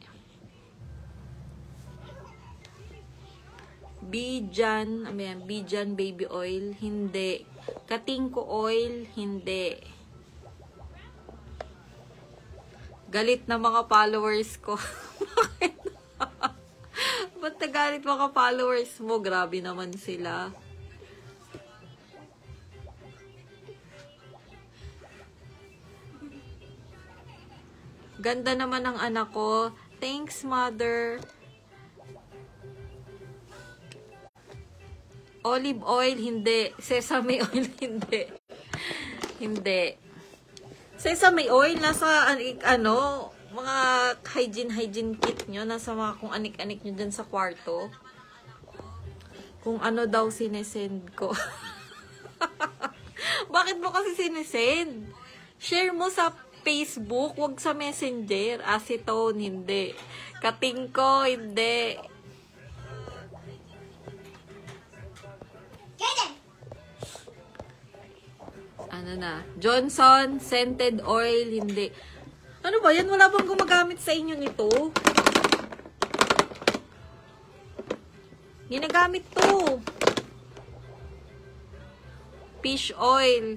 Bijan, Bijan baby oil, hindi. Katingko oil, hindi. Galit na mga followers ko. Bakit? Ba't nagalit mga followers mo? Grabe naman sila. Ganda naman ang anak ko. Thanks, mother. Olive oil, hindi. Sesame oil, hindi. Hindi. Sesame oil, nasa, mga hygiene kit nyo, nasa mga kung anik-anik nyo dyan sa kwarto. Kung ano daw sinesend ko. Bakit mo kasi sinesend? Share mo sa Facebook, wag sa Messenger. Acetone, hindi. Katingko, hindi. Ano na? Johnson, scented oil, hindi. Ano ba yan? Wala bang gumagamit sa inyo nito? Ginagamit to. Fish oil.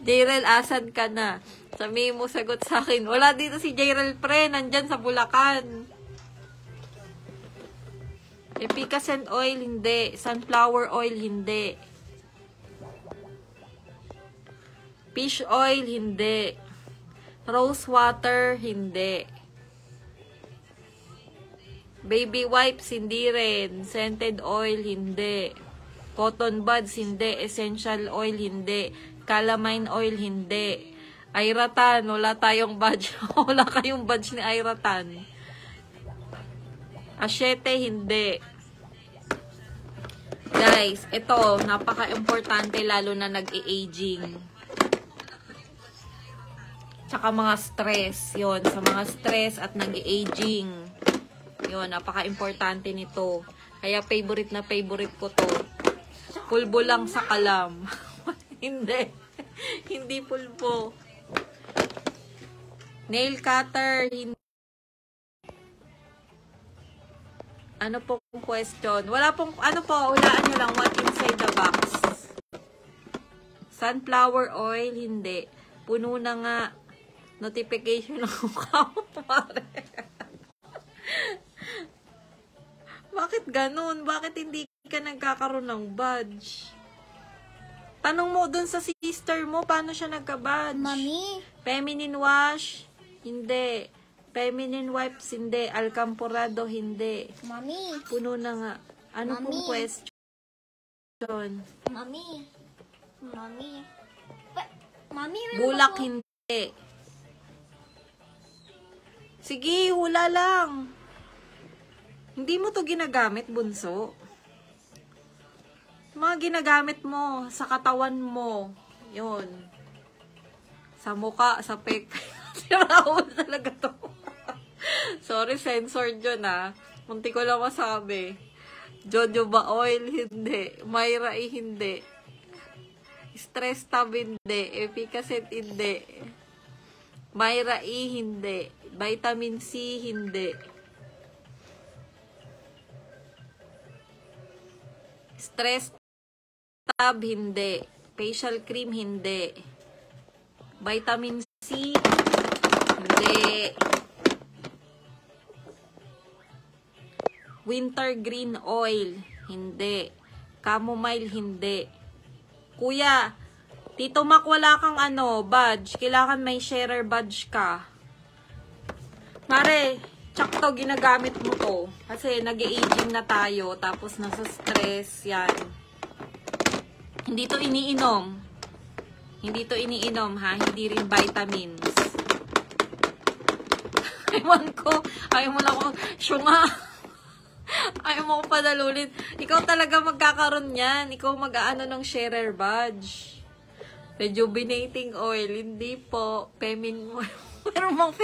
Jairel, asan ka na? Sabihin mo, sagot sa akin. Wala dito si Jairel, pre. Nandyan sa Bulacan. Efficacent oil, hindi. Sunflower oil, hindi. Fish oil, hindi. Rose water, hindi. Baby wipes, hindi rin. Scented oil, hindi. Cotton buds, hindi. Essential oil, hindi. Calamine oil, hindi. Airatan, wala tayong badge. Wala kayong badge ni Airatan. Asyete, hindi. Guys, ito, napaka-importante lalo na nag-i-aging. Tsaka mga stress. Yun, sa mga stress at nag-i-aging. Yun, napaka-importante nito. Kaya favorite na favorite ko to. Pulbo lang sa kalam. Hindi. Hindi pulbo. Nail cutter. Hindi. Ano po kung question? Wala pong, ano po, hulaan nyo lang what inside the box. Sunflower oil, hindi. Puno na nga. Notification ng mukha mo, pare. Bakit ganun? Bakit hindi ka nagkakaroon ng badge? Tanong mo dun sa sister mo, paano siya nagka-badge? Mami. Feminine wash? Hindi. Feminine wipes? Hindi. Alcamporado? Hindi. Mami. Puno na nga. Ano Mami. pong question? Mami. Mami. Mami, Bulak? Hindi. Sige, hula lang. Hindi mo to ginagamit, bunso. Mga ginagamit mo sa katawan mo. Yun. Sa muka, sa pek. Siraon talaga to. Sorry, censored yun Munti ko lang masabi. Jojoba oil, hindi. Myra, hindi. Stress tab, hindi. Efficacent, hindi. Myra, hindi. Vitamin C, hindi. Stress tab, hindi. Facial cream, hindi. Vitamin C, hindi. Winter green oil, hindi. Chamomile, hindi. Kuya, Tito Mac, wala kang badge. Kailangan may sharer badge ka. Mare, tsak to, ginagamit mo to. Kasi nag-i-aging na tayo, tapos nasa stress, yan. Hindi to iniinom. Hindi to iniinom, ha? Hindi rin vitamins. Ewan ko, ayaw mo lang ako, syunga. Ayaw mo ko padalulin. Ikaw talaga magkakaroon yan. Ikaw mag-aano ng sharer badge. Rejuvenating oil, hindi po. Meron bang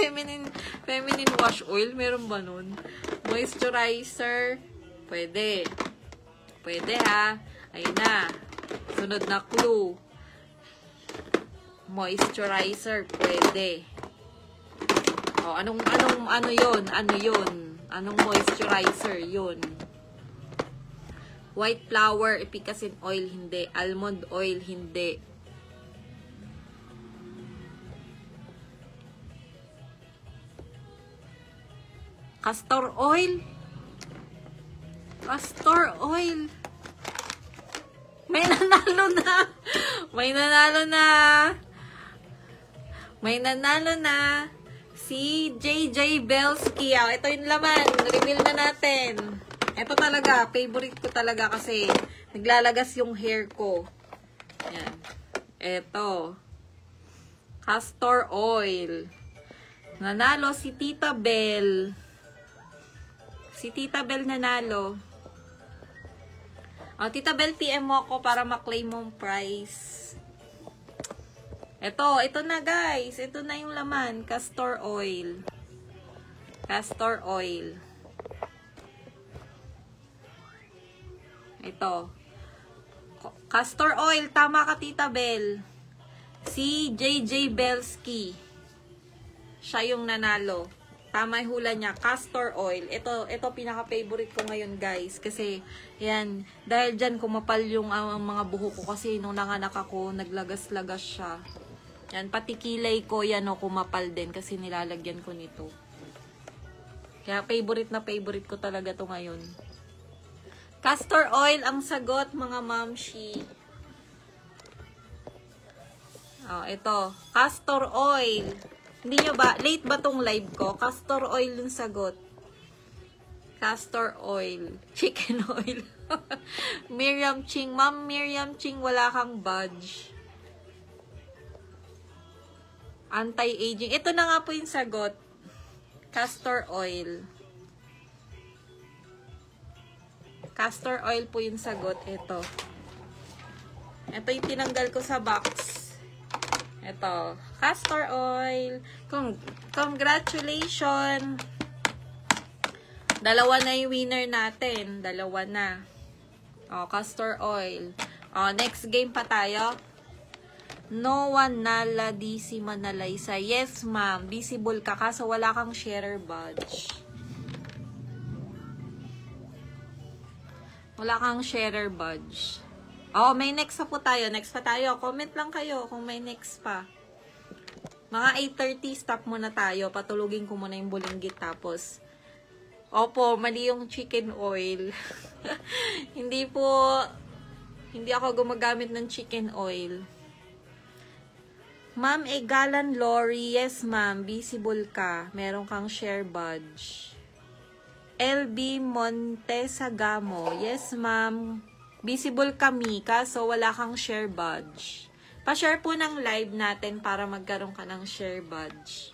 feminine wash oil? Meron ba nun? Moisturizer, pwede. Pwede, ha? Ayun na. Sunod na clue. Moisturizer, pwede. O, ano yun? Ano yun? Anong moisturizer yun? White flour, epicacin oil, hindi. Almond oil, hindi. Castor oil. Castor oil. May nanalo na. May nanalo na. May nanalo na. Si JJ Belsky. Ito yung laman. Reveal na natin. Ito talaga. Favorite ko talaga kasi naglalagas yung hair ko. Yan. Ito. Castor oil. Nanalo si Tita Bell. Si Tita Bell nanalo. O, Tita Bell, PM mo ako para maklaim mong prize. Ito na guys. Ito na yung laman. Castor oil. Castor oil. Ito. Castor oil. Tama ka, Tita Bell. Si JJ Belsky. Siya yung nanalo. Tama yung hula niya. Castor oil. Ito pinaka-favorite ko ngayon, guys. Kasi, yan. Dahil dyan, kumapal yung mga buhok ko. Kasi, nung nanganak ako, naglagas-lagas siya. Yan. Pati kilay ko, yan o, kumapal din. Kasi, nilalagyan ko nito. Kaya, favorite na favorite ko talaga to ngayon. Castor oil ang sagot, mga mamshi. Ito. Castor oil. Hindi nyo ba, late ba tong live ko? Castor oil yung sagot. Castor oil. Chicken oil. Miriam Ching. Ma'am Miriam Ching, wala kang badge. Anti-aging. Ito na nga po yung sagot. Castor oil. Castor oil po yung sagot. Ito. Ito yung tinanggal ko sa box. Ito, castor oil. Congratulations! Dalawa na yung winner natin. Dalawa na. Castor oil. Next game pa tayo. No one nala DC Manalaysa. Yes, ma'am. Visible ka kaso wala kang sharer badge. Wala kang sharer badge. May next pa po tayo. Next pa tayo. Comment lang kayo kung may next pa. Mga 8:30, stop muna tayo. Patulugin ko muna yung bulinggit tapos. Opo, mali yung chicken oil. Hindi ako gumagamit ng chicken oil. Ma'am, Egalan Lori. Yes, ma'am. Visible ka. Meron kang share badge. LB Montesagamo. Yes, ma'am. Visible kami, kaso wala kang share badge. Pa-share po ng live natin para magkaroon ka ng share badge.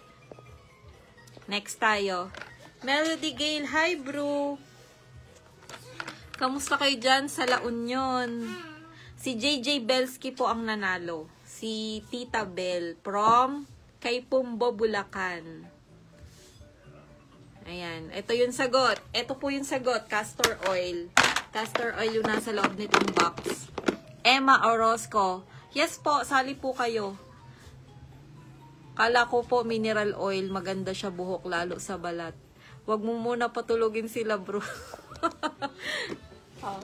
Next tayo. Melody Gale, hi bro! Kamusta kayo dyan sa La Union? Si JJ Belsky po ang nanalo. Si Tita Bell from kay Pumbo, Bulacan. Ayan. Ito yung sagot. Ito po yung sagot. Castor oil. Castor oil yung nasa loob nitong box. Emma Orozco. Yes po, sali po kayo. Kala ko po mineral oil. Maganda siya buhok lalo sa balat. Huwag mo muna patulogin sila bro.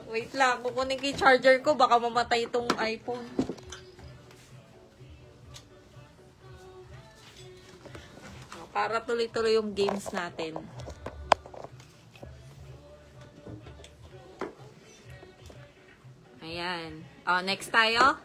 Wait lang. Kukunin ko yung charger ko. Baka mamatay itong iPhone. Para tuloy-tuloy yung games natin. Ayan. Next tayo.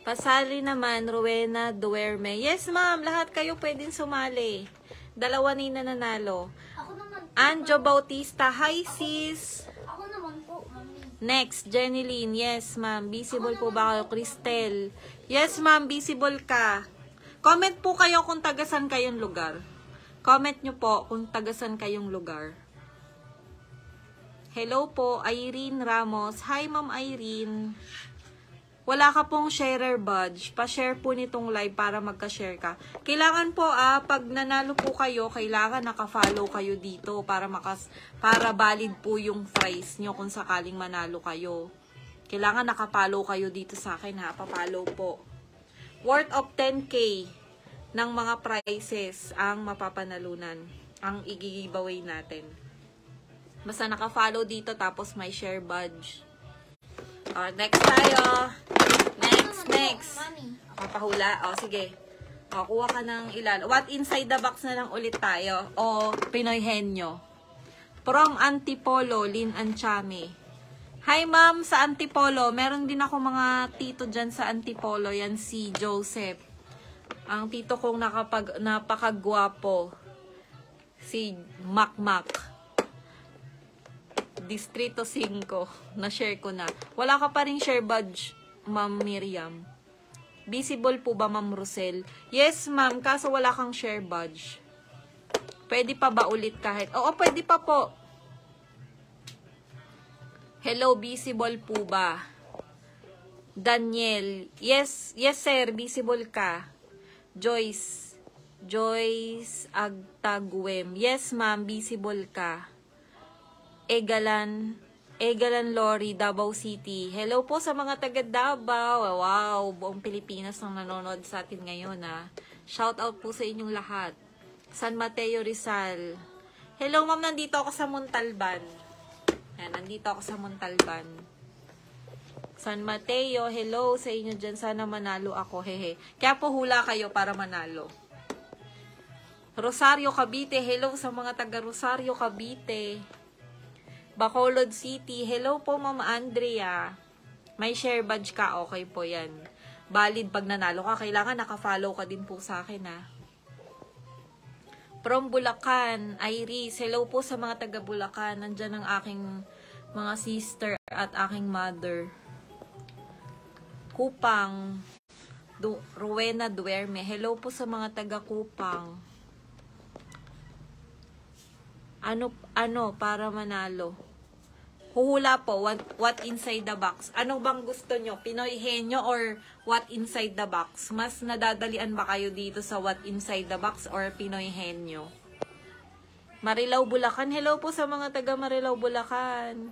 Pasali naman, Rowena Duerme. Yes, ma'am. Lahat kayo pwedeng sumali. Dalawa ni nananalo. Ako naman. Anjo Bautista. Hi, sis. Ako naman po, mami. Next, Jenny Lynn. Yes, ma'am. Visible po ba kayo? Cristel. Yes, ma'am. Visible ka. Comment po kayo kung tagasan kayong lugar. Comment nyo po kung tagasan kayong lugar. Hello po, Irene Ramos. Hi, Ma'am Irene. Wala ka pong sharer badge. Pa-share po nitong live para magka-share ka. Kailangan po, pag nanalo po kayo, kailangan naka-follow kayo dito para valid po yung prize nyo kung sakaling manalo kayo. Kailangan naka-follow kayo dito sa akin, ha. Pa-follow po. Worth of 10K ng mga prizes ang mapapanalunan, ang i-giveaway natin. Basta naka-follow dito tapos may share badge. Next tayo. Next. Mami. Papahula. Sige. Kuha ka ng ilan. What inside the box na lang ulit tayo. Pinoy Henyo. From Antipolo, Lin Anchame. Hi ma'am, sa Antipolo. Meron din ako mga tito dyan sa Antipolo. Yan si Joseph. Ang tito kong napakagwapo. Si Makmak. Distrito 5. Na-share ko na. Wala ka pa rin share badge, Ma'am Miriam. Visible po ba, Ma'am Rosel? Yes, ma'am. Kaso wala kang share badge. Pwede pa ba ulit kahit? Oo, pwede pa po. Hello, visible po ba? Daniel. Yes, sir. Visible ka. Joyce Agtaguem. Yes, ma'am. Visible ka. Egalan Lori, Davao City. Hello po sa mga taga Davao. Wow, buong Pilipinas ang nanonood sa atin ngayon, ha. Shout out po sa inyong lahat. San Mateo, Rizal. Hello, ma'am. Nandito ako sa Montalban. Ayan, nandito ako sa Montalban. San Mateo, hello sa inyo dyan. Sana manalo ako, hehe. Kaya po hula kayo para manalo. Rosario, Cavite. Hello sa mga taga Rosario, Cavite. Bacolod City. Hello po, Ma'am Andrea. May share badge ka. Okay po yan. Valid pag nanalo ka. Kailangan naka-follow ka din po sa akin, ha. From Bulacan, Iris. Hello po sa mga taga Bulacan. Nandyan ang aking mga sister at aking mother. Kupang. Rowena Duerme. Hello po sa mga taga Kupang. Ano para manalo? Huhula po, what inside the box? Ano bang gusto nyo? Pinoy Henyo or what inside the box? Mas nadadalian ba kayo dito sa what inside the box or Pinoy Henyo? Marilao, Bulacan. Hello po sa mga taga Marilao, Bulacan.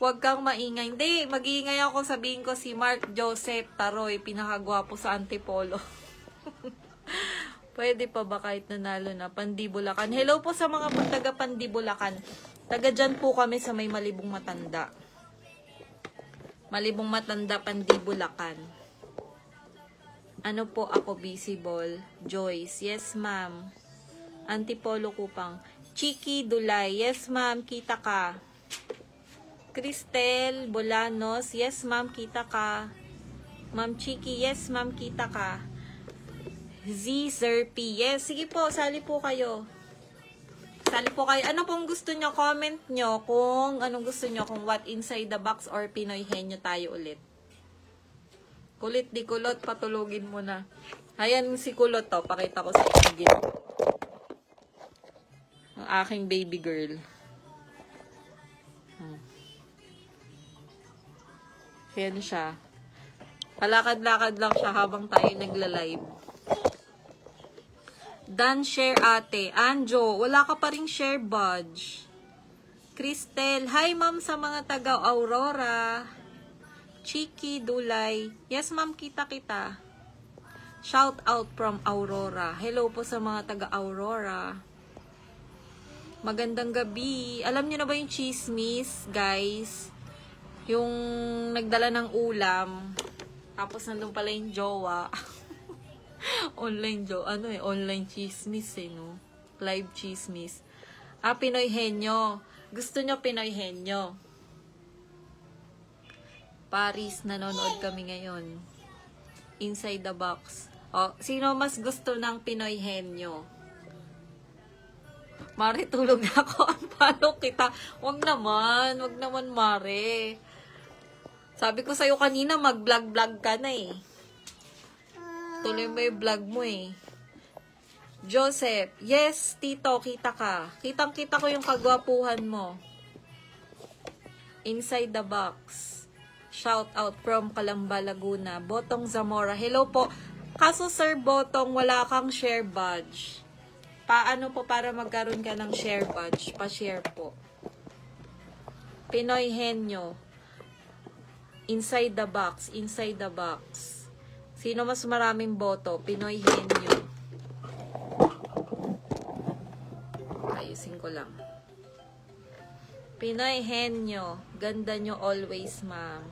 Huwag kang maingay. Hindi, mag-iingay ako. Sabihin ko si Mark Joseph Taroy, pinakagwapo sa Antipolo. Pwede pa ba kahit nanalo na? Pandibulacan. Hello po sa mga taga Pandibulacan. Taga dyan po kami sa may Malibong Matanda. Malibong Matanda, Pandibulacan. Ano po ako visible? Joyce. Yes, ma'am. Antipolo Kupang. Chiki Dulay. Yes, ma'am. Kita ka. Cristel Bolanos. Yes, ma'am. Kita ka. Ma'am Chiki. Yes, ma'am. Kita ka. Z Zerpi. Yes, sige po. Sali po kayo. Sali po kayo. Ano pong gusto nyo? Comment nyo kung anong gusto nyo. Kung what inside the box or Pinoy Henyo tayo ulit. Kulit di kulot. Patulugin mo na. Ayan si kulot to. Pakita ko sa inyo. Ang aking baby girl. Ayan siya. Palakad-lakad lang siya habang tayo nagla-live. Dan share ate. Anjo, wala ka pa ring share badge. Cristel, hi ma'am sa mga taga Aurora. Chiki Dulay. Yes ma'am, kita. Shout out from Aurora. Hello po sa mga taga Aurora. Magandang gabi. Alam niyo na ba yung chismis, guys? Yung nagdala ng ulam. Tapos nandun pala yung jowa. Online chismis no? Live chismis. Pinoy Henyo. Gusto nyo Pinoy Henyo? Paris, nanonood kami ngayon. Inside the box. Sino mas gusto ng Pinoy Henyo? Mare, tulog na ako. Ang palo kita. Wag naman, Mare. Sabi ko sa'yo kanina, mag-vlog ka na eh. Tuloy mo yung vlog mo eh. Joseph, yes, tito, kita ka. Kitang-kita ko yung kagwapuhan mo. Inside the box. Shout out from Calamba, Laguna. Botong Zamora, hello po. Kaso Sir Botong, wala kang share badge. Paano po para magkaroon ka ng share badge? Pa-share po. Pinoy Henyo. Inside the box. Sino mas maraming boto? Pinoy Henyo. Ayusin ko lang. Pinoy Henyo. Ganda nyo always, ma'am.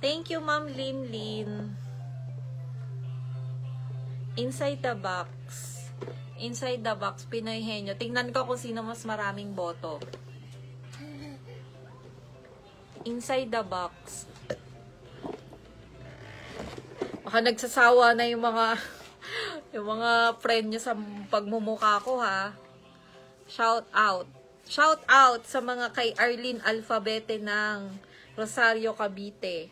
Thank you, Ma'am Lin. Inside the box. Inside the box, Pinoy Henyo. Tingnan ko kung sino mas maraming boto. Inside the box. Baka nagsasawa na yung mga friend nyo sa pagmumukha ko, ha. Shout out. Shout out sa mga kay Arlene Alfabete ng Rosario, Cavite.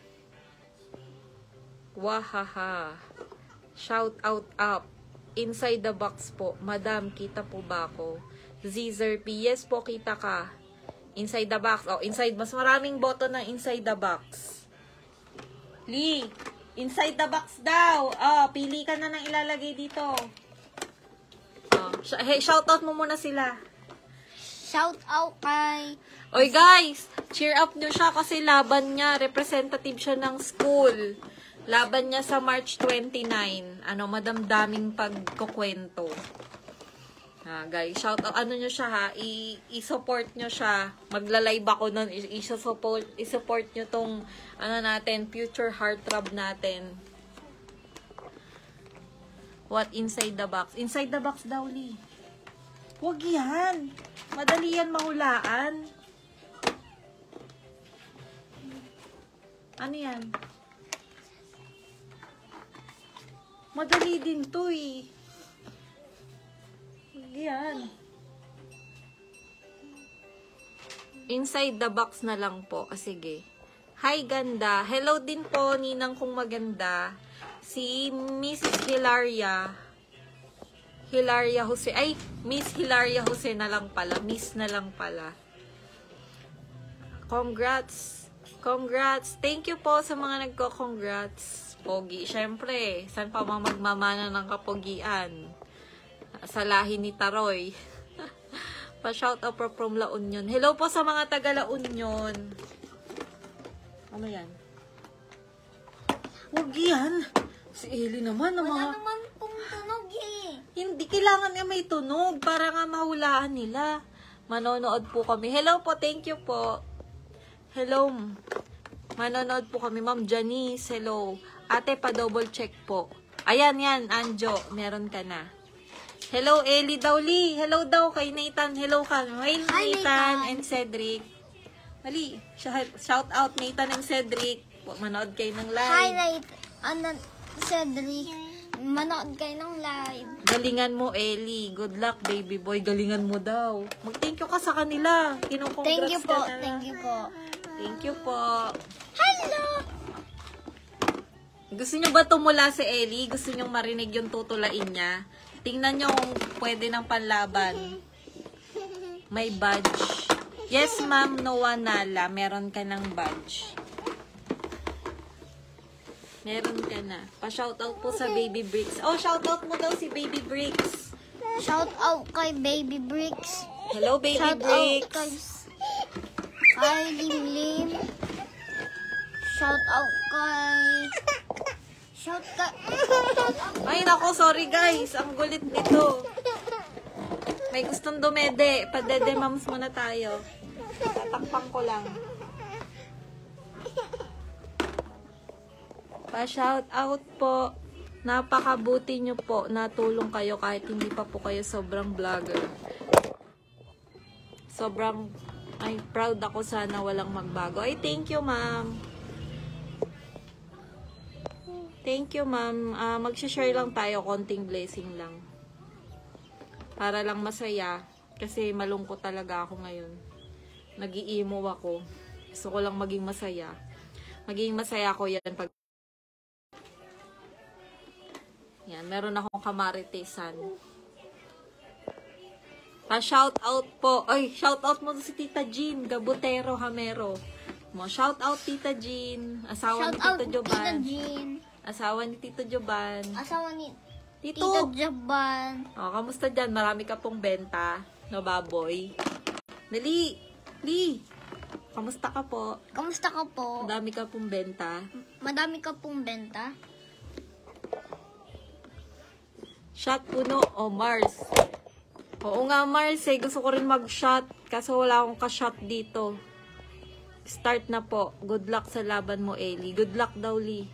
Wahaha. Shout out up. Inside the box po. Madam, kita po ba ako? Zzer P. Yes po, kita ka. Inside the box. Oh, inside. Mas maraming boto ng inside the box. Lee, inside the box daw. Oh, pili ka na ng ilalagay dito. Oh, hey, shout out mo muna sila. Shout out kay... Oy guys, cheer up nyo siya kasi laban niya. Representative siya ng school. Laban niya sa March 29. Ano, madamdaming pagkukwento. Guys, shout out, ano nyo siya ha, i-support nyo siya. Magla-live ako nun, i-support nyo tong, ano natin, future heartthrob natin. What inside the box? Inside the box daw, Lee. Huwag yan. Madali yan mahulaan. Ano yan? Madali din to eh. Yan. Inside the box na lang po. Sige. Hi, ganda. Hello din po, ninang kong maganda. Si Miss Hilaria. Hilaria Jose. Ay, Miss Hilaria Jose na lang pala. Miss na lang pala. Congrats. Congrats. Thank you po sa mga nagko-congrats. Pogi. Siyempre, saan pa magmamana ng kapogian? Sa lahi ni Taroy. Pa-shout out from La Union. Hello po sa mga taga La Union. Ano yan? Huwag yan. Si Eli naman. Wala naman pong tunog eh. Hindi kailangan nga may tunog para nga mahulaan nila. Manonood po kami. Hello po. Thank you po. Hello. Manonood po kami. Ma'am Janice. Hello. Ate, pa-double check po. Ayan, yan. Anjo, meron ka na. Hello, Eli daw, Lee. Hello daw kay Nathan. Hello ka. Hi, Nathan and Cedric. Mali. Shout out, Nathan and Cedric. Manood kayo ng live. Hi, Cedric. Manood kayo ng live. Galingan mo, Eli. Good luck, baby boy. Galingan mo daw. Mag-thank you ka sa kanila. Kinukongrats Thank you po. ka na. Thank you po. Thank you po. Hello! Gusto nyo ba tumula si Eli? Gusto nyo marinig yung tutulain niya? Tingnan nyo kung pwede ng panlaban. May badge. Yes, ma'am, Noah Nala. Meron ka ng badge. Meron ka na. Pa-shoutout po sa Baby Bricks. Oh, shoutout mo daw si Baby Bricks. Shout out kay Baby Bricks. Hello, Baby Shout Bricks. out kay Lim. Shout out kay... Ay, nako, sorry guys. Ang gulit nito. May gustong dumede. Padede moms muna tayo. Tatakpan ko lang. Pa-shout out po. Napakabuti nyo po. Natulong kayo kahit hindi pa po kayo sobrang vlogger. Sobrang, ay, proud ako sana walang magbago. Ay, thank you, ma'am. Thank you, ma'am. Mag-share lang tayo. Konting blessing lang. Para lang masaya. Kasi malungkot talaga ako ngayon. Nag-iimo ako. Gusto ko lang maging masaya. Maging masaya ako yan pag... Yan, meron akong kamaritesan. Pa-shout out po. Ay, shout out mo si Tita Jean Gabutero Hamero. Shout out Tita Jean. Asawa ni Tito Joban. Tita Jean. Asawa ni Tito Joban. Asawa ni Tito Joban. Oh, kamusta dyan? Marami ka pong benta. No, baboy. Dali! Li! Kamusta ka po? Kamusta ka po? Madami ka pong benta. Madami ka pong benta? Shot puno o Mars? Oo nga, Mars. Gusto ko rin mag-shot. Kaso wala akong ka-shot dito. Start na po. Good luck sa laban mo, Ellie. Good luck daw, Lee.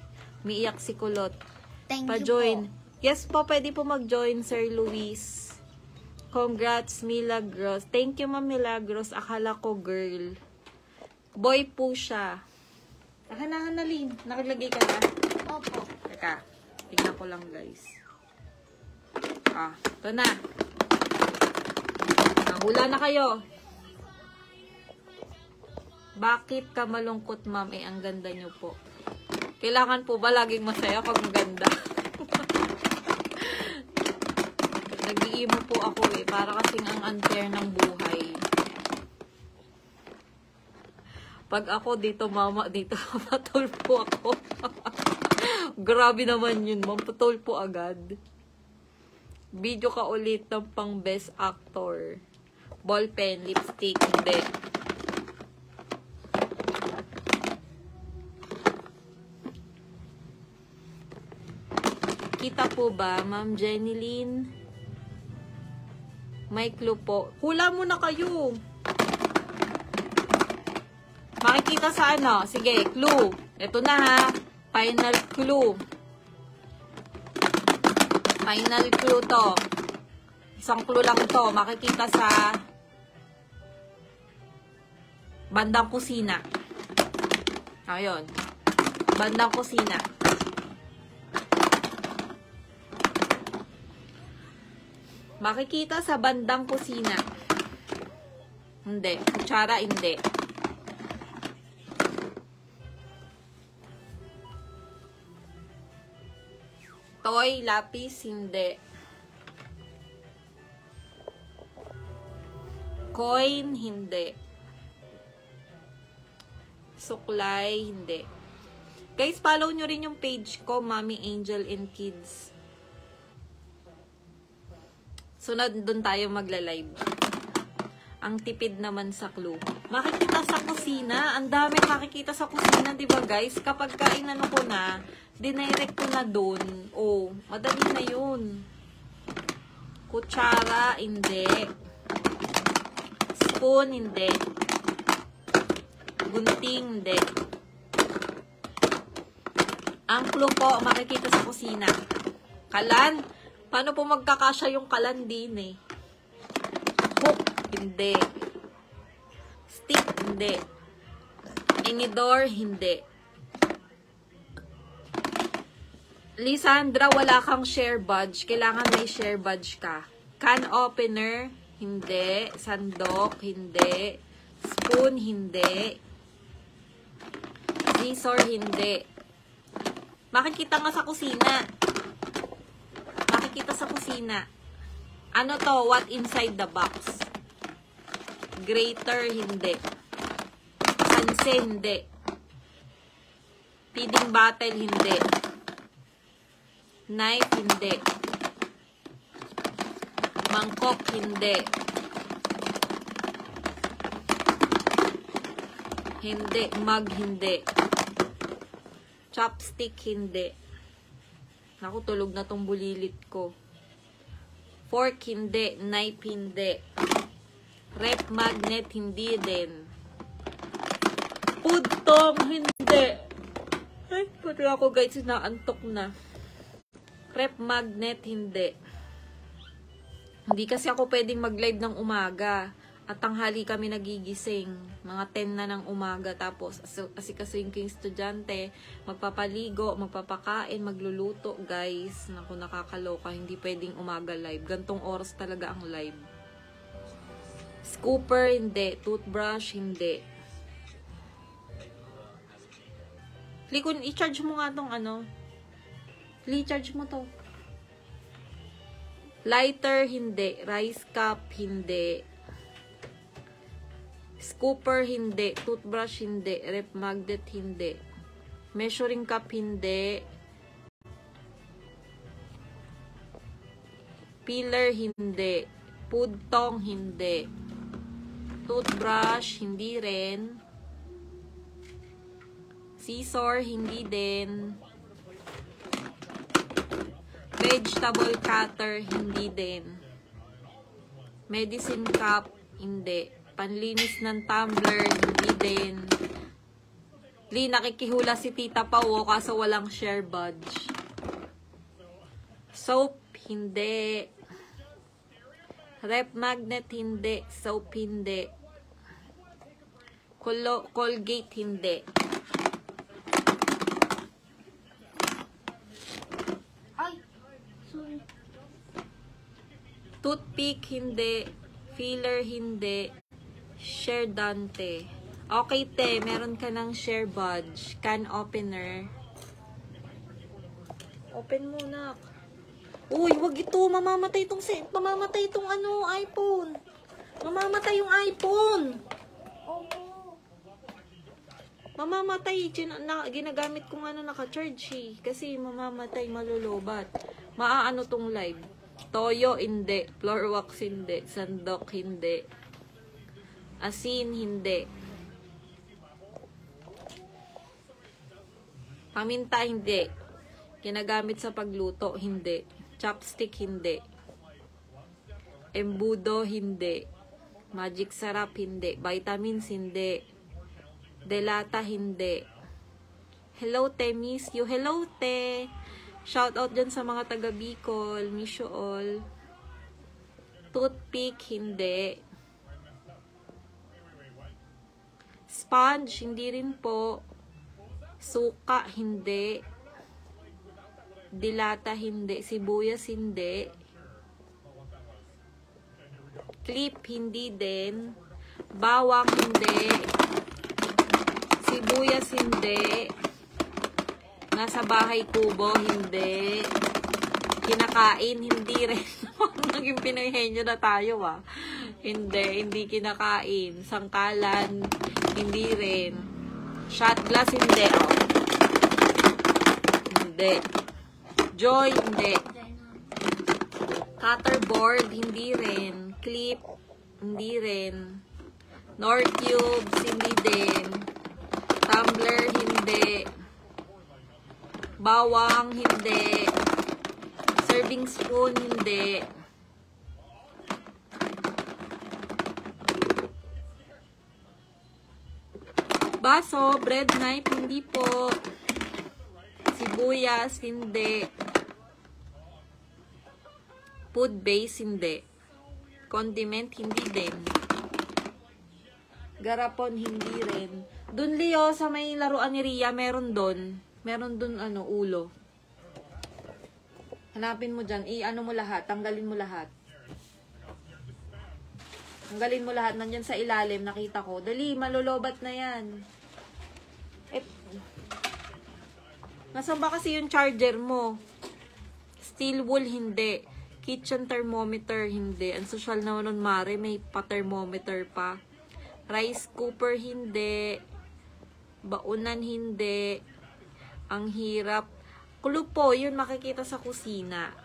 Miiyak si Kulot. Thank you Pa-join. po. Yes po, pwede po mag-join, Sir Luis. Congrats, Milagros. Thank you, Ma'am Milagros. Akala ko girl. Boy po siya. Hanahan na, Lynn. Nakalagay ka na? Opo. Teka. Tingnan ko lang, guys. Ito na. Hula na kayo. Bakit ka malungkot, ma'am? Ang ganda nyo po. Kailangan po ba laging masaya pag maganda? Nag-iimo po ako para kasing ang unfair ng buhay. Pag ako dito, mama, dito, patulpo ako. Grabe naman yun, ma'am. Patulpo agad. Video ka ulit ng pang best actor. Ballpen, lipstick, hindi. Kita po ba, Ma'am Jenilyn? May clue po. Hula muna kayo. Makikita sa ano? Sige, clue. Ito na ha. Final clue. Final clue to. Isang clue lang to. Makikita sa bandang kusina. Ayun. Bandang kusina. Makikita sa bandang kusina. Hindi. Kutsara, hindi. Toy, lapis, hindi. Coin, hindi. Suklay, hindi. Guys, follow nyo rin yung page ko, Mommy Angel and Kids. So, doon tayo magla-live. Ang tipid naman sa clue. Makikita sa kusina. Ang dami makikita sa kusina, di ba guys? Kapag kainano ko na, dinirect ko na doon. Oh, madali na yun. Kutsara, hindi. Spoon, hindi. Gunting, hindi. Ang clue po, makikita sa kusina. Kalan. Paano po magkakasya yung kalan din eh? Hook, hindi. Stick, hindi. Inidor, hindi. Lisandra, wala kang share badge. Kailangan may share badge ka. Can opener, hindi. Sandok, hindi. Spoon, hindi. Scissor, hindi. Makikita nga sa kusina. Makikita sa kusina. Ano to? What inside the box? Grater, hindi. Sanse, hindi. Feeding bottle, hindi. Knife, hindi. Mangkok, hindi. Hindi. Mug, hindi. Chopstick, hindi. Naku, tulog na tong bulilit ko. Fork, hindi. Knife, hindi. Rep magnet, hindi din. Pudtong, hindi. Ay, pati ako guys, naantok na. Rep magnet, hindi. Hindi kasi ako pwedeng mag-live ng umaga. At tanghali kami nagigising. Mga 10 na ng umaga. Tapos, asikasuhin ko yung estudyante. Magpapaligo, magpapakain, magluluto. Guys, naku, nakakaloka. Hindi pwedeng umaga live. Gantong oras talaga ang live. Scooper, hindi. Toothbrush, hindi. Likon, i-charge mo nga tong ano. I-charge mo to. Lighter, hindi. Rice cup, hindi. Scooper, hindi. Toothbrush, hindi. Rep magnet, hindi. Measuring cup, hindi. Peeler, hindi. Food tong, hindi. Toothbrush, hindi rin. Scissor, hindi din. Vegetable cutter, hindi din. Medicine cup, hindi. Panlinis ng tumbler, hindi din. Lee, nakikihula si Tita Pao, kaso walang share badge. Soap, hindi. Rep magnet, hindi. Soap, hindi. Colgate, hindi. Ay, sorry. Toothpick, hindi. Filler, hindi. Share Dante. Okay, te. Meron ka ng share badge. Can opener. Open muna. Uy, wag ito. Mamamatay itong iPhone. Mamamatay yung iPhone. Opo. Mamamatay. Ginagamit kong naka-charge eh. Kasi mamamatay, malulobat. Maaano tong live. Toyo, hindi. Floor wax, hindi. Sandok, hindi. Asin, hindi. Paminta, hindi. Ginagamit sa pagluto, hindi. Chopstick, hindi. Embudo, hindi. Magic sarap, hindi. Vitamins, hindi. Delata, hindi. Hello, te. Miss you. Hello, te. Shout out dyan sa mga taga Bicol. Miss you all. Toothpick, hindi. Sponge, hindi rin po. Suka, hindi. Dilata, hindi. Sibuyas, hindi. Clip, hindi din. Bawang, hindi. Sibuyas, hindi. Nasa bahay kubo, hindi. Kinakain, hindi rin. Naging Pinoyhenyo na tayo, ah. Hindi kinakain. Sangkalan, hindi rin. Shot glass, hindi. Oh. Hindi. Joy, hindi. Cutterboard, hindi rin. Clip, hindi rin. Nor cubes, hindi din. Tumbler, hindi. Bawang, hindi. Serving spoon, hindi. Baso, bread knife, hindi po. Sibuyas, hindi. Food base, hindi. Condiment, hindi din. Garapon, hindi rin. Dun, Leo, sa may laruan ni Ria, meron dun. Meron dun, ulo. Hanapin mo dyan. I-ano mo lahat. Tanggalin mo lahat. Tanggalin mo lahat. Nandyan sa ilalim. Nakita ko. Dali, malulobat na yan. Nasaan ba kasi yung charger mo? Steel wool, hindi. Kitchen thermometer, hindi. Ang social na nun, Mare, may pa-thermometer pa. Rice cooker, hindi. Baunan, hindi. Ang hirap. Kulupo, yun makikita sa kusina.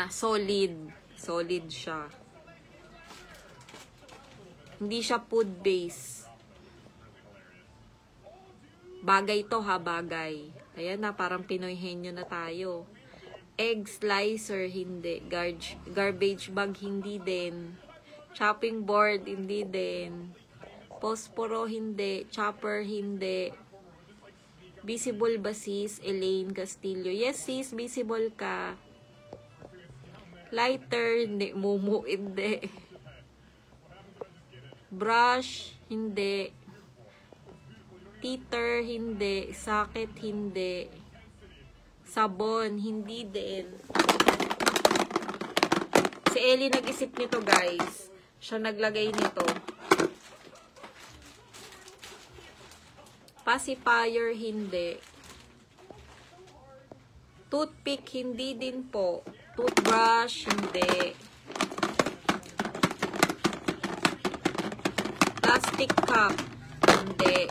Solid. Solid siya. Hindi siya food base. Bagay to ha, bagay. Ayan na, parang Pinoyhenyo na tayo. Egg slicer, hindi. Garbage bag, hindi din. Chopping board, hindi din. Posporo, hindi. Chopper, hindi. Visible ba sis? Elaine Castillo. Yes sis, visible ka. Lighter, hindi. Mumu, hindi. Brush, hindi. Teeter, hindi. Socket, hindi. Sabon, hindi din. Si Ellie nag-isip nito, guys. Siya naglagay nito. Pacifier, hindi. Toothpick, hindi din po. Toothbrush, hindi. Plastic cup, hindi.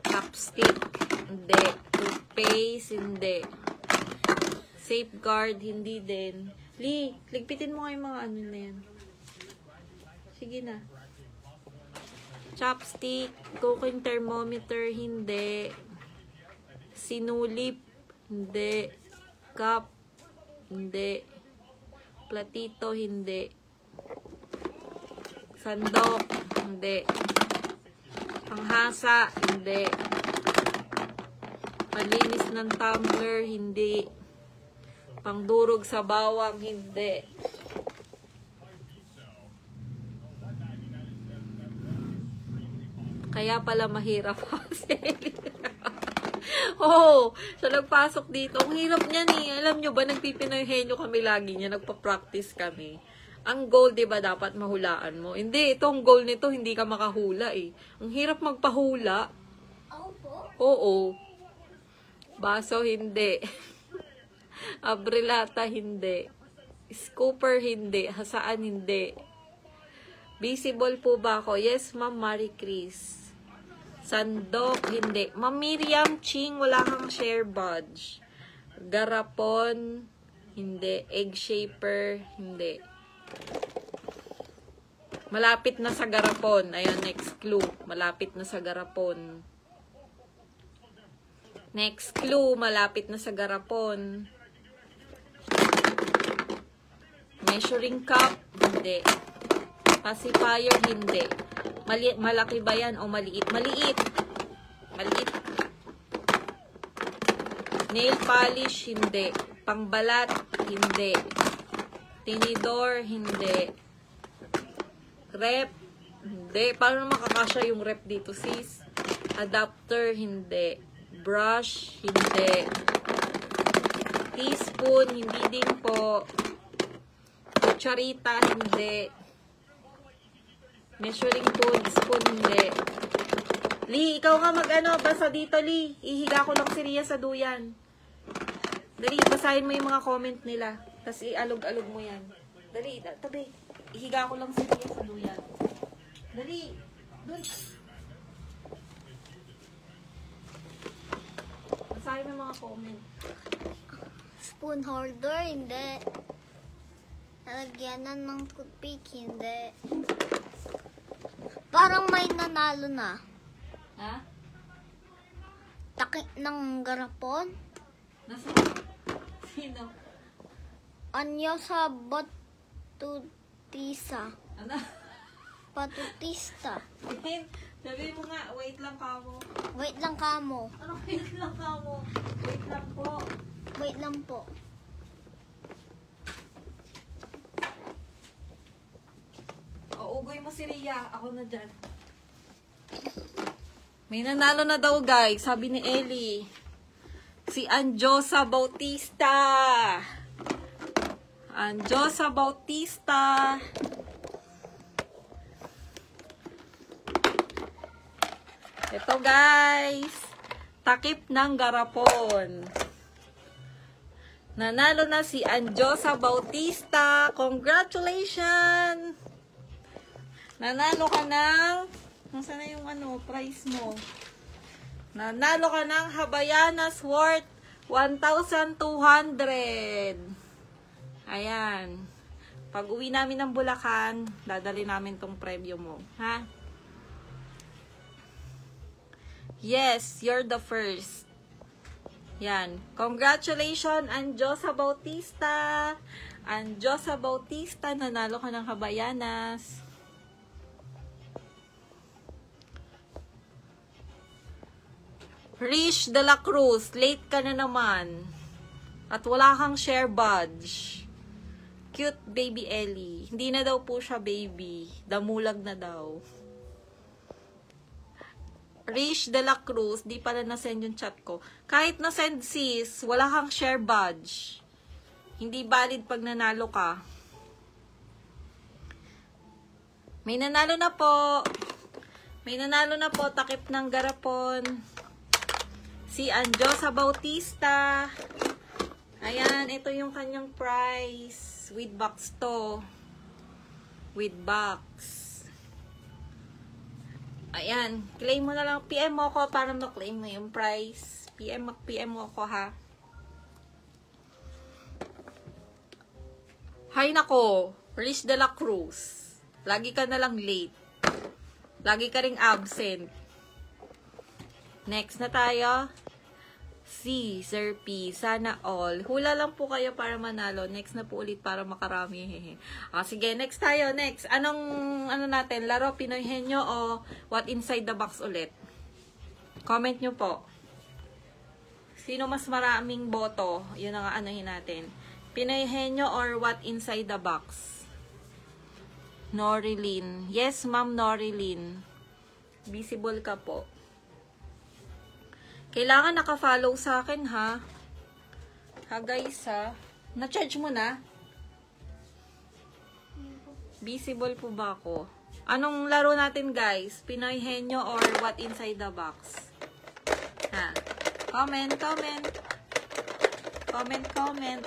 Chopstick, hindi. Toothpaste, hindi. Safeguard, hindi din. Lee, ligpitin mo nga yung mga ano na yan. Sige na. Chopstick, cooking thermometer, hindi. Sinulip, hindi. Cup, hindi. Platito, hindi. Sandok, hindi. Panghasa, hindi. Panlinis ng tumbler, hindi. Pangdurog sa bawang, hindi. Kaya pala mahirap kasi. Oo, siya nagpasok dito. Ang hirap niyan eh. Alam nyo ba, nagpipinoyhenyo kami lagi niya. Nagpa-practice kami. Ang goal, di ba, dapat mahulaan mo. Hindi, itong goal nito, hindi ka makahula eh. Ang hirap magpahula. Oo. Baso, hindi. Abrilata, hindi. Scooper, hindi. Hasaan, hindi. Visible po ba ako? Yes, Ma'am Marie Chris. Sandok, hindi. Ma'am Miriam Ching, wala kang share badge. Garapon, hindi. Egg shaper, hindi. Malapit na sa garapon. Ayan, next clue. Malapit na sa garapon. Next clue, malapit na sa garapon. Measuring cup, hindi. Pacifier, hindi. Malaki ba yan o maliit? Maliit. Maliit. Nail polish, hindi. Pangbalat, hindi. Tinidor, hindi. Rep, hindi. Paano makakasya yung rep dito, sis? Adapter, hindi. Brush, hindi. Teaspoon, hindi din po. Kutsarita, hindi. Measuring spoon, hindi. Lee, ikaw nga mag-ano, basa dito, Lee. Ihiga ko lang si Ria sa duyan. Dali, basahin mo yung mga comment nila. Tapos ialog-alog mo yan. Dali, tabi. Ihiga ko lang si Ria sa duyan. Dali. Dun. Basahin mo yung mga comment. Spoon holder, hindi. Lalagyanan ng toothpick, hindi. Parang may nanalo na. Ha? Takip ng garapon. Nasa? Sino? Anyo sa batutisa. Ano? Patutista. Sabi mo nga, wait lang kamo. Wait lang kamo. Ano wait lang kamo? Wait lang po. Wait lang po. Ugoy mo si Ria. Ako na dyan. May nanalo na daw, guys. Sabi ni Ellie. Si Anjosa Bautista. Anjosa Bautista. Ito, guys. Takip ng garapon. Nanalo na si Anjosa Bautista. Congratulations! Nanalo ka ng, nasaan na yung prize mo? Nanalo ka ng Habayanas worth 1,200. Ayan. Pag uwi namin ng Bulacan, dadali namin tong premyo mo. Ha? Yes, you're the first. Yan. Congratulations, Anjosa Bautista. Anjosa Bautista, nanalo ka ng Habayanas. Rish de la Cruz, late ka na naman. At wala kang share badge. Cute baby Ellie. Hindi na daw po siya baby. Damulag na daw. Rish de la Cruz, di pala na-send yung chat ko. Kahit na-send sis, wala kang share badge. Hindi valid pag nanalo ka. May nanalo na po. May nanalo na po, takip ng garapon. Si Anjosa Bautista. Ayan, ito yung kanyang prize. With box to. With box. Ayan, claim mo na lang. PM mo ko para ma-claim mo yung prize. PM mo ko ha. Hay nako, Riz de la Cruz. Lagi ka na lang late. Lagi ka ring absent. Next na tayo. Easy, Sir P. Sana all. Hula lang po kayo para manalo. Next na po ulit para makarami. Sige, next tayo. Next. Anong, natin? Laro, Pinoy Henyo o What Inside the Box ulit? Comment nyo po. Sino mas maraming boto? Yun ang anuhin natin. Pinoy Henyo or What Inside the Box? Norilyn. Yes, Ma'am Norilyn. Visible ka po. Kailangan naka-follow sa akin, ha? Ha, guys, ha? Na-charge mo na? Visible po ba ako? Anong laro natin, guys? Pinoy Henyo or What Inside the Box? Ha? Comment, comment. Comment, comment.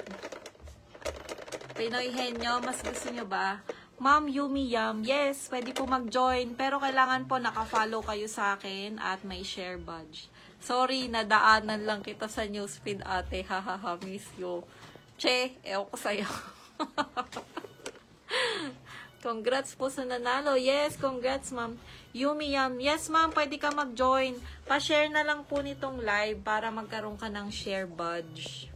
Pinoy Henyo, mas gusto nyo ba? Ma'am Yumi Yam, yes, pwede po mag-join. Pero kailangan po naka-follow kayo sa akin at may share badge. Sorry, nadaanan lang kita sa newsfeed, ate. Hahaha, miss you. Che, ewan ko sa'yo. Congrats po sa nanalo. Yes, congrats, ma'am. Yumi Yam. Yes, ma'am, pwede ka mag-join. Pa-share na lang po nitong live para magkaroon ka ng share badge.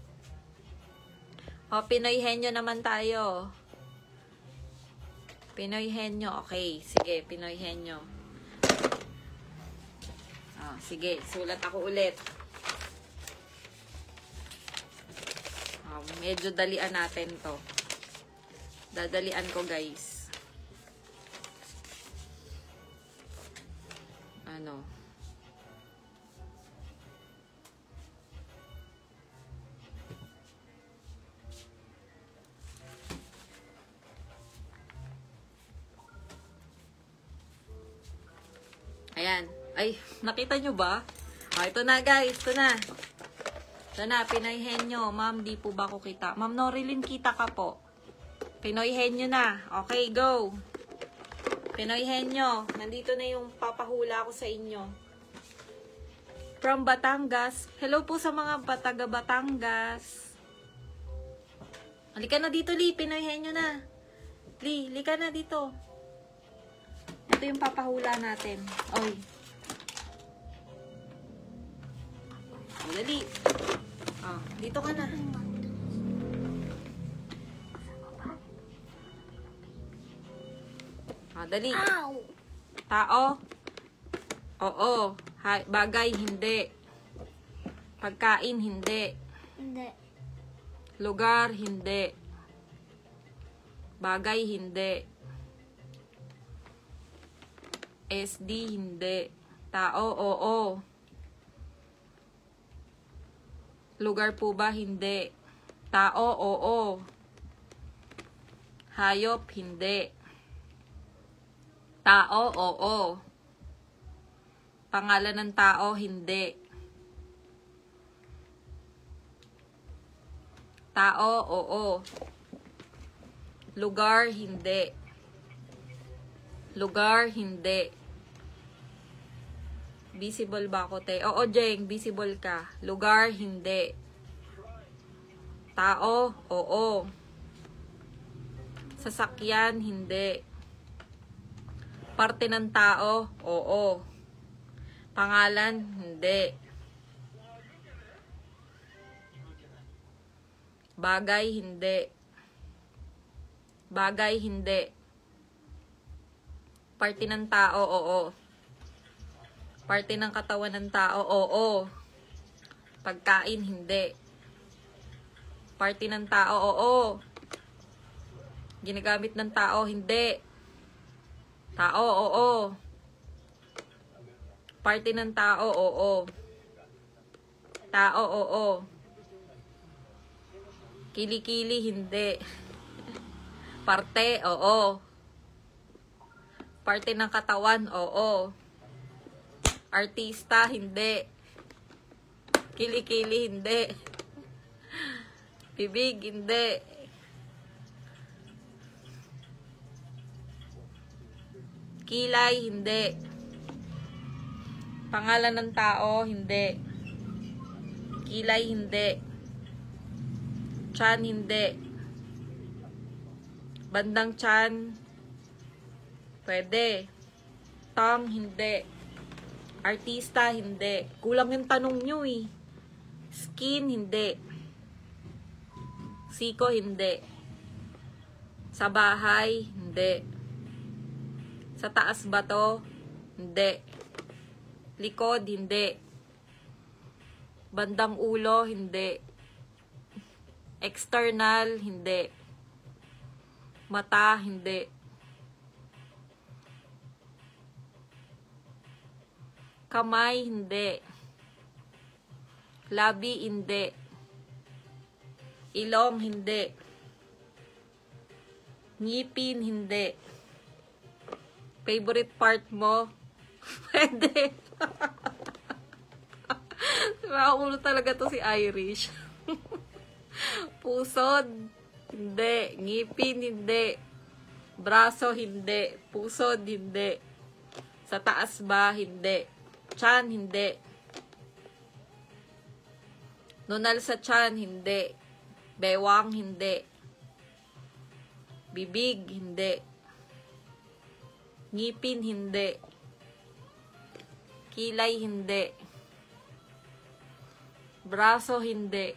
O, Pinoy Henyo naman tayo. Pinoy Henyo. Okay, sige, Pinoy Henyo. Sige, sulat ako ulit. Medyo dalian natin to. Dadalian ko, guys. Ano? Ayan. Ay, nakita nyo ba? Ito na, guys. Ito na. Ito na, Pinoy Henyo. Ma'am, di po ba ako kita? Ma'am Norilyn, kita ka po. Pinoy Henyo na. Okay, go. Pinoy Henyo. Nandito na yung papahula ko sa inyo. From Batangas. Hello po sa mga taga Batangas. Halika na dito, Li. Pinoy Henyo na. Li, halika na dito. Ito yung papahula natin. Oy. Dali. Dito ka na. Dali. Tao. Oo. Bagay, hindi. Pagkain, hindi. Hindi. Lugar, hindi. Bagay, hindi. SD, hindi. Tao, oo. Lugar po ba? Hindi. Tao, oo. Hayop, hindi. Tao, oo. Pangalan ng tao, hindi. Tao, oo. Lugar, hindi. Lugar, hindi. Visible ba ako, te? Oo, Jeng, visible ka. Lugar, hindi. Tao, oo. Sasakyan, hindi. Parte ng tao, oo. Pangalan, hindi. Bagay, hindi. Bagay, hindi. Parte ng tao, oo. Parte ng katawan ng tao, oo. Pagkain, hindi. Parte ng tao, oo. Ginagamit ng tao, hindi. Tao, oo. Parte ng tao, oo. Tao, oo. Kilikili, hindi. Parte, oo. Parte ng katawan, oo. Artista, hindi. Kilikili, hindi. Bibig, hindi. Kilay, hindi. Pangalan ng tao, hindi. Kilay, hindi. Tiyan, hindi. Bandang tiyan, pwede. Tongue, hindi. Artista, hindi. Kulang yung tanong nyo eh. Skin, hindi. Siko, hindi. Sa bahay, hindi. Sa taas ba to? Hindi. Likod, hindi. Bandang ulo, hindi. External, hindi. Mata, hindi. Kamay, hindi. Labi, hindi. Ilong, hindi. Ngipin, hindi. Favorite part mo? Pwede. Nakaulo talaga to si Irish. Pusod, hindi. Ngipin, hindi. Braso, hindi. Pusod, hindi. Sa taas ba? Hindi. Tiyan, hindi. Nunal sa tiyan, hindi. Bewang, hindi. Bibig, hindi. Ngipin, hindi. Kilay, hindi. Braso, hindi.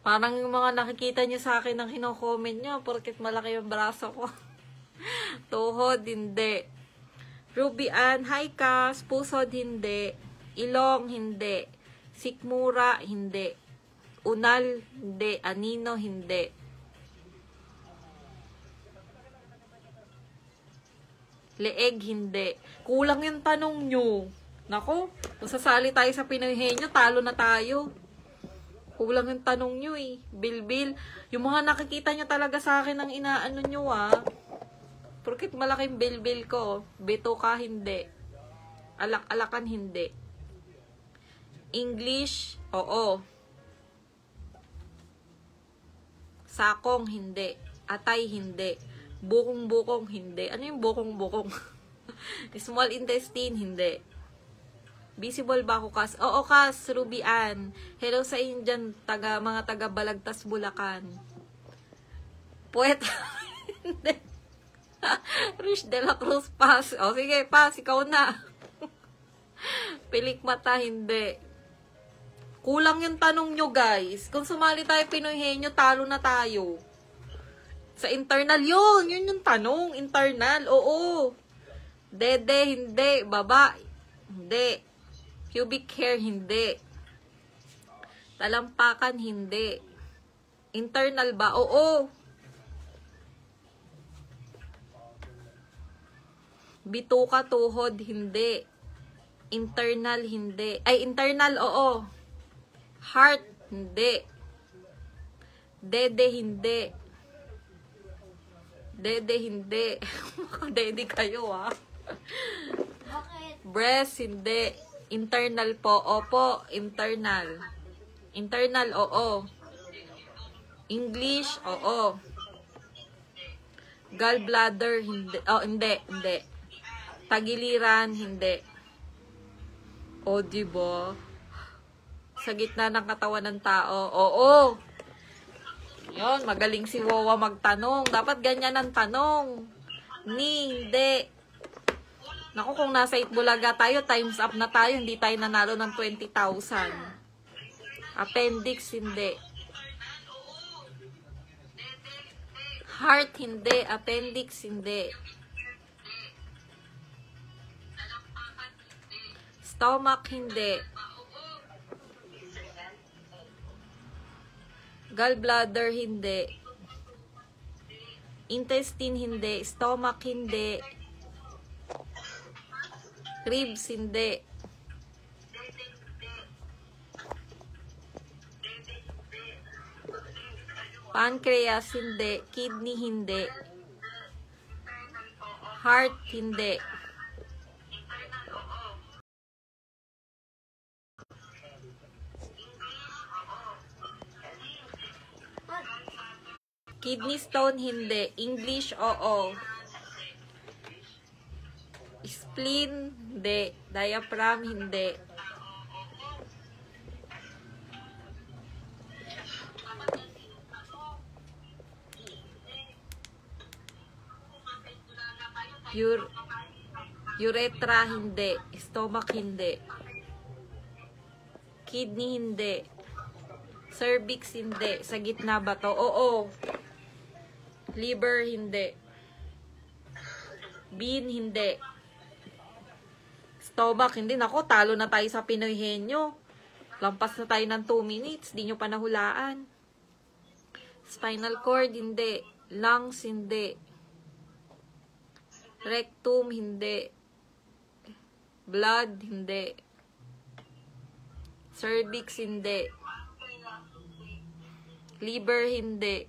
Parang yung mga nakikita nyo sa akin ang kino-comment nyo, porket malaki yung braso ko. Tuhod, hindi. Ruby Ann, hi Kas. Pusod, hindi. Ilong, hindi. Sikmura, hindi. Unal, hindi. Anino, hindi. Leeg, hindi. Kulang yung tanong nyo. Nako, kung sasali tayo sa Pinoyhenyo, talo na tayo. Kulang yung tanong nyo eh. Bilbil. Yung mga nakikita nyo talaga sa akin ang inaano nyo Porkit malaking bilbil ko. Beto ka, hindi. Alak-alakan, hindi. English, oo. Sakong, hindi. Atay, hindi. Bukong-bukong, hindi. Ano yung bukong-bukong? Small intestine, hindi. Visible ba ako, Kas? Oo, Kas, Ruby Ann. Hello sa inyo dyan, mga taga Balagtas, Bulacan. Puwet. Hindi. Rich de la Cruz, pass. O, sige, pass. Ikaw na. Pilik mata, hindi. Kulang yung tanong nyo, guys. Kung sumali tayo Pinoyhenyo, talo na tayo. Sa internal yun. Yun yung tanong. Internal. Oo. Dede, hindi. Baba, hindi. Pubic hair, hindi. Talampakan, hindi. Internal ba? Oo. Bituka, tuhod, hindi. Internal, hindi. Ay, internal, oo. Heart, hindi. Dede, hindi. Dede, hindi. Dede kayo, Bakit? Breast, hindi. Internal po. Opo, internal. Internal, oo. English, oo. Gallbladder, hindi. Oh, hindi, hindi. Tagiliran, hindi. O, diba? Sa gitna ng katawan ng tao. Oo. Yun, magaling si Wawa magtanong. Dapat ganyan ang tanong. Hindi. Naku, kung nasa Itbulaga tayo, times up na tayo, hindi tayo nanalo ng 20,000. Appendix, hindi. Heart, hindi. Appendix, hindi. Stomach, hindi. Gallbladder, hindi. Intestine, hindi. Stomach, hindi. Ribs, hindi. Pancreas, hindi. Kidney, hindi. Heart, hindi. Kidney stone, hindi. English, oo. Spleen, hindi. Diaphragm, hindi. Urethra, hindi. Stomach, hindi. Kidney, hindi. Cervix, hindi. Sa gitna ba to? Oo. Liver, hindi. Bean, hindi. Stomach, hindi. Nako, talo na tayo sa Pinoy Henyo. Lampas na tayo ng 2 minutes. Di nyo pa nahulaan. Spinal cord, hindi. Lungs, hindi. Rectum, hindi. Blood, hindi. Cervix, hindi. Liver, hindi.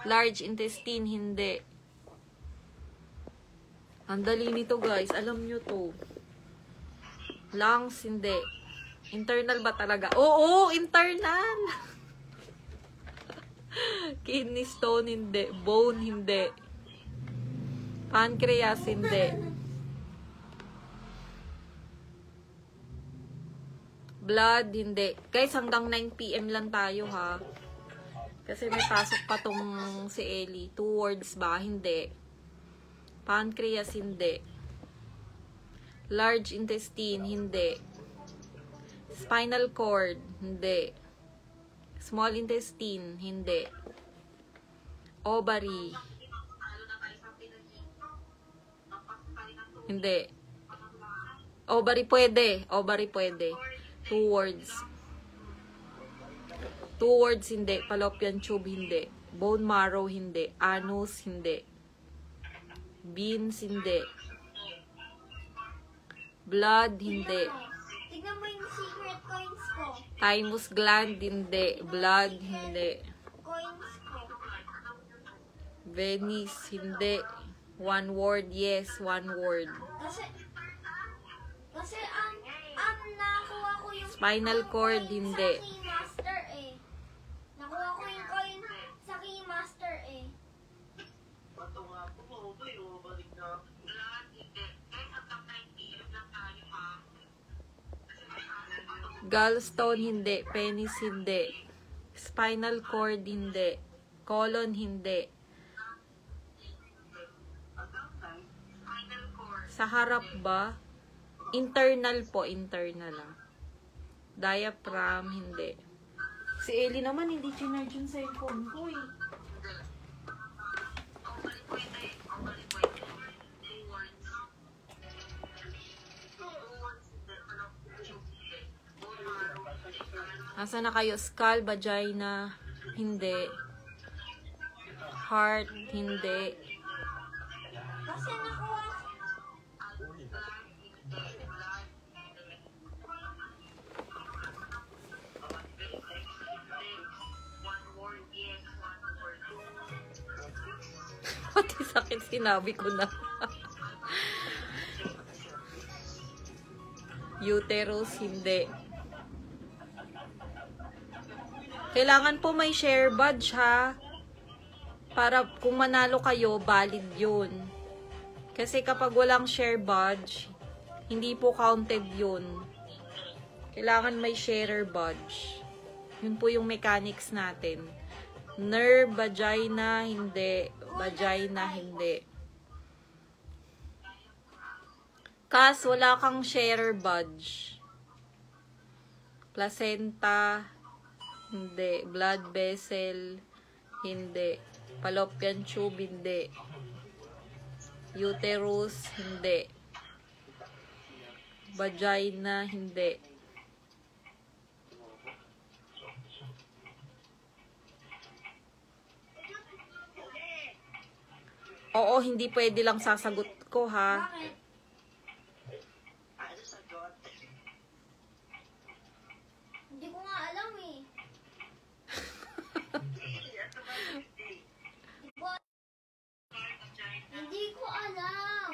Large intestine, hindi. Ang dali nito, guys. Alam nyo to. Lungs, hindi. Internal ba talaga? Oo, internal! Kidney stone, hindi. Bone, hindi. Pancreas, hindi. Blood, hindi. Guys, hanggang 9 PM lang tayo, ha? Kasi may pasok pa tong si Ellie. 2 words ba? Hindi. Pancreas, hindi. Large intestine, hindi. Spinal cord, hindi. Small intestine, hindi. Ovary. Hindi. Ovary pwede. Ovary pwede. 2 words. 2 words, hindi. Fallopian tube, hindi. Bone marrow, hindi. Anus, hindi. Beans, hindi. Blood, hindi. Tignan mo yung secret coins ko. Thymus gland, hindi. Blood, hindi. Coins ko. Venice, hindi. 1 word, yes. 1 word. Kasi nakuha ko yung Spinal cord, coin hindi. sa Keymaster eh. Nakuha ko yung coin sa Keymaster eh. Gallstone, hindi. Penis, hindi. Spinal cord, hindi. Colon, hindi. Sa harap ba? Internal po, internal lang. Diaphragm, hindi. Si Ellie naman, hindi chinarge yung cellphone ko eh. Asa na kayo? Skull, vagina, hindi. Heart, hindi. Kasi nakuha Pati sakit sinabi ko na. Uterus, hindi. Kailangan po may share badge, ha? Para kung manalo kayo, valid yun. Kasi kapag walang share badge, hindi po counted yun. Kailangan may sharer badge. Yun po yung mechanics natin. Nerve, vagina, hindi. Vagina, hindi. Kas, wala kang sharer badge. Placenta, hindi. Blood vessel, hindi. Fallopian tube, hindi. Uterus, hindi. Vagina, hindi. Oo, hindi pwede lang sasagot ko, ha? bakit? Hindi ko nga alam eh. Hindi ko alam.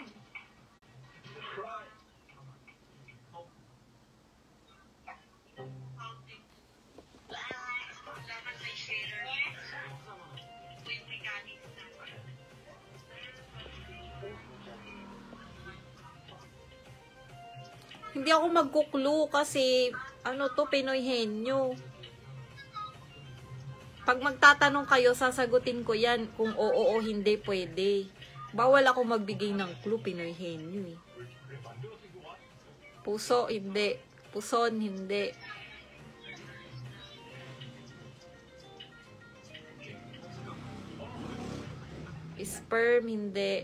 Hindi ako magkuklu kasi, ano to, Pinoy Henyo. Pag magtatanong kayo, sasagutin ko yan. Kung oo o hindi, pwede. Bawal ako magbigay ng clue, Pinoy Henyo eh. Puso, hindi. Puson, hindi. Sperm, hindi.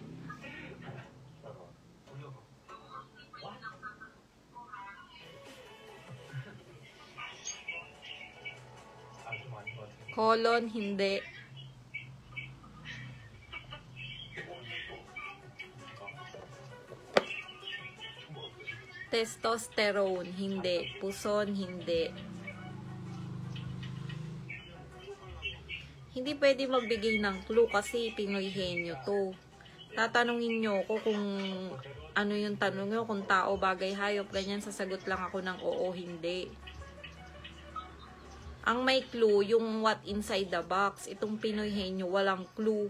Colon, hindi. Testosterone, hindi. Puson, hindi. Hindi pwede magbigay ng clue kasi Pinoy henyo to. Tatanungin nyo ko kung ano yung tanong nyo, kung tao, bagay, hayop, ganyan, sasagot lang ako ng oo, hindi. Ang may clue, yung what inside the box. Itong Pinoy henyo, walang clue.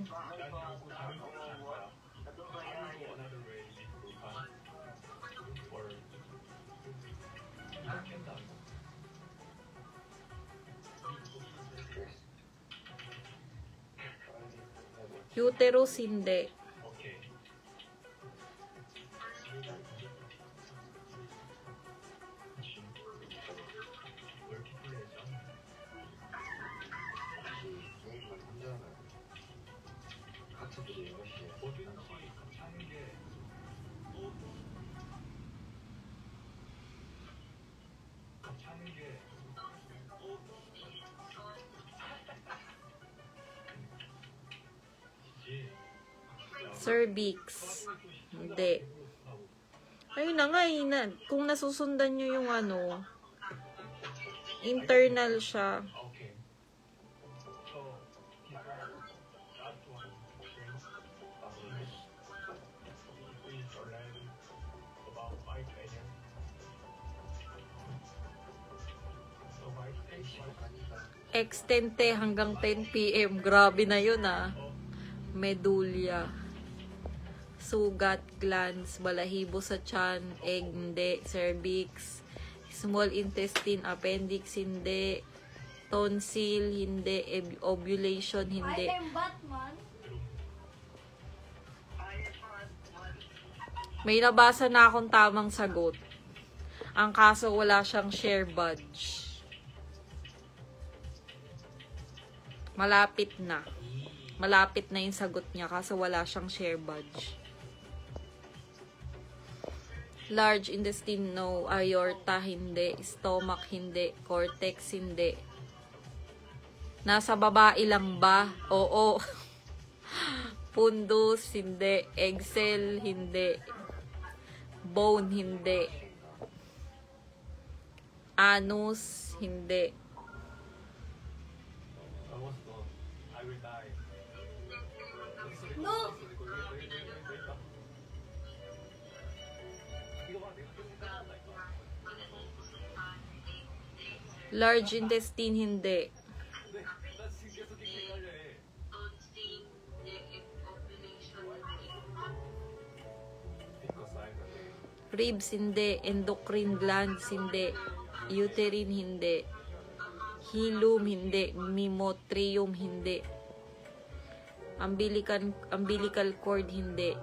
Uterus, hindi. Cervix. Hindi. Ayun na nga, kung nasusundan nyo yung ano, internal siya. Extente hanggang 10 PM. Grabe na yun ah. Medulla. Sugat, glands, balahibo sa tiyan, egg, hindi, cervix, small intestine, appendix, hindi, tonsil, hindi, ovulation, hindi. May nabasa na akong tamang sagot. Ang kaso wala siyang share badge. Malapit na. Malapit na yung sagot niya kaso wala siyang share badge. Large intestine, no. Aorta, hindi. Stomach, hindi. Cortex, hindi. Nasa babae lang ba? Oo. Fundus, hindi. Egg cell, hindi. Bone, hindi. Anus, hindi. No! Large intestine, hindi. Ribs, hindi. Endocrine glands, hindi. Uterine, hindi. Hilum, hindi. Memotrium, hindi. Umbilical cord, hindi.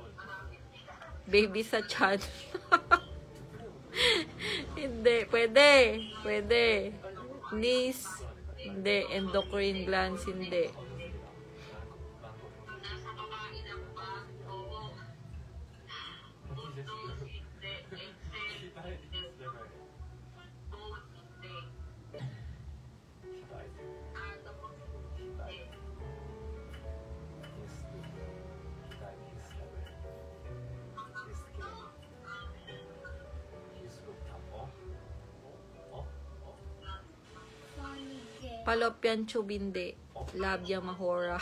Baby sa tiyan. Hindi. Pwede. Pwede. Knees, hindi. Endocrine glands, hindi. Fallopian tube, hindi. Labia majora.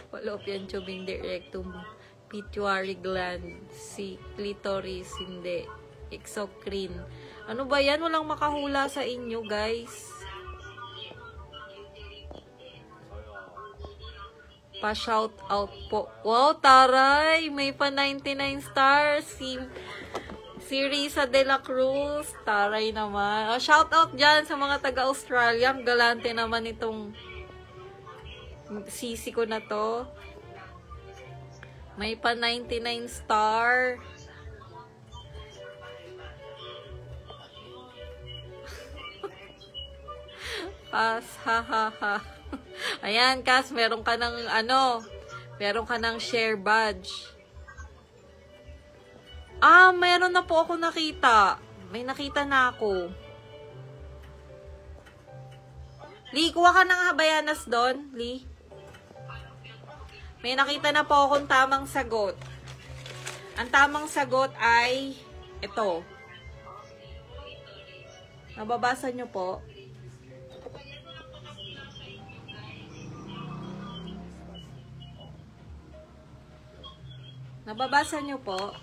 Fallopian tube, hindi. Rectum, pituitary gland, si clitoris, hindi. Exocrine. Ano ba yan? Walang makahula sa inyo, guys. Pa-shout out po. Wow, taray! May pa 99 stars. Si Risa de la Cruz, taray naman. Oh, shout out dyan sa mga taga-Australia. Galante naman itong sisi ko na to. May pa 99 star. Kas, ha ha ha. Ayan, Kas, meron ka ng ano, Meron ka ng share badge. Meron na po ako nakita. May nakita na ako. Lee, kuha ka ng habayanas doon, Lee. May nakita na po akong tamang sagot. Ang tamang sagot ay ito. Nababasa nyo po. Nababasa nyo po.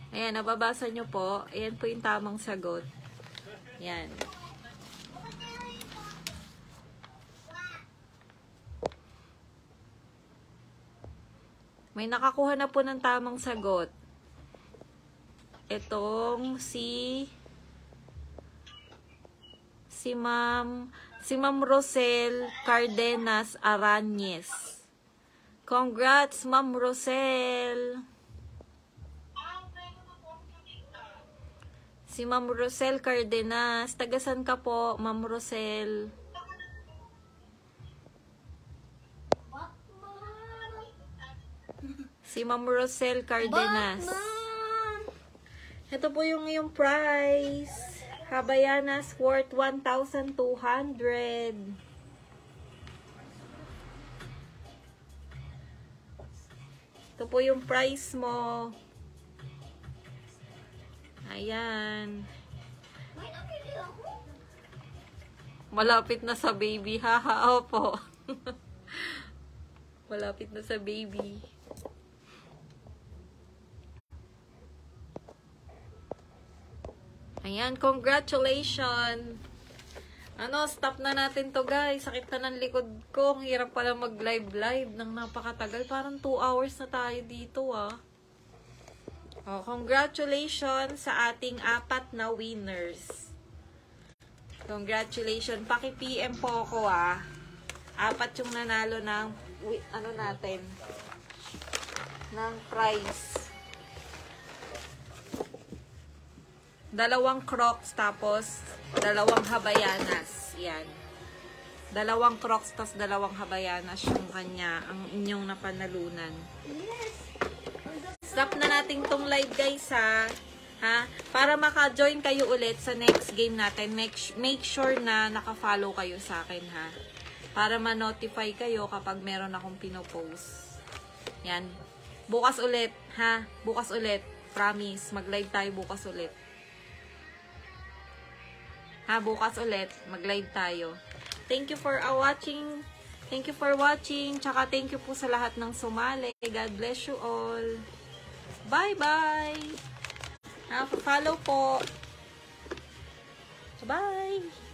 Ayan, nababasa nyo po. Ayan po yung tamang sagot. Ayan. May nakakuha na po ng tamang sagot. Itong si Ma'am Rosel Cardenas Arañez. Congrats, Ma'am Rosel. Si Ma'am Rosel Cardenas. Tagasan ka po, Ma'am Rosel? Si Ma'am Rosel Cardenas. Ito po yung iyong prize. Habayanas worth 1,200. Ito po yung prize mo. Ayan. Malapit na sa baby. Haha, opo. Malapit na sa baby. Ayan, congratulations. Stop na natin to guys. Sakit na ng likod ko. Ang hirap pala mag-live ng napakatagal. Parang 2 hours na tayo dito congratulations sa ating 4 na winners. Congratulations. Paki-PM po ako 4 yung nanalo ng natin ng prize. 2 Crocs tapos 2 habayanas. Yan. 2 Crocs tapos 2 habayanas yung ang inyong napanalunan. Stop na natin tong live guys ha. Para maka-join kayo ulit sa next game natin. Make sure na naka-follow kayo sa akin ha. Para ma-notify kayo kapag meron akong pinopost. Yan. Bukas ulit ha. Bukas ulit. Promise. Mag-live tayo bukas ulit. Bukas ulit. Mag-live tayo. Thank you for watching. Thank you for watching. Tsaka thank you po sa lahat ng sumali. God bless you all. Bye-bye! Follow po. Bye!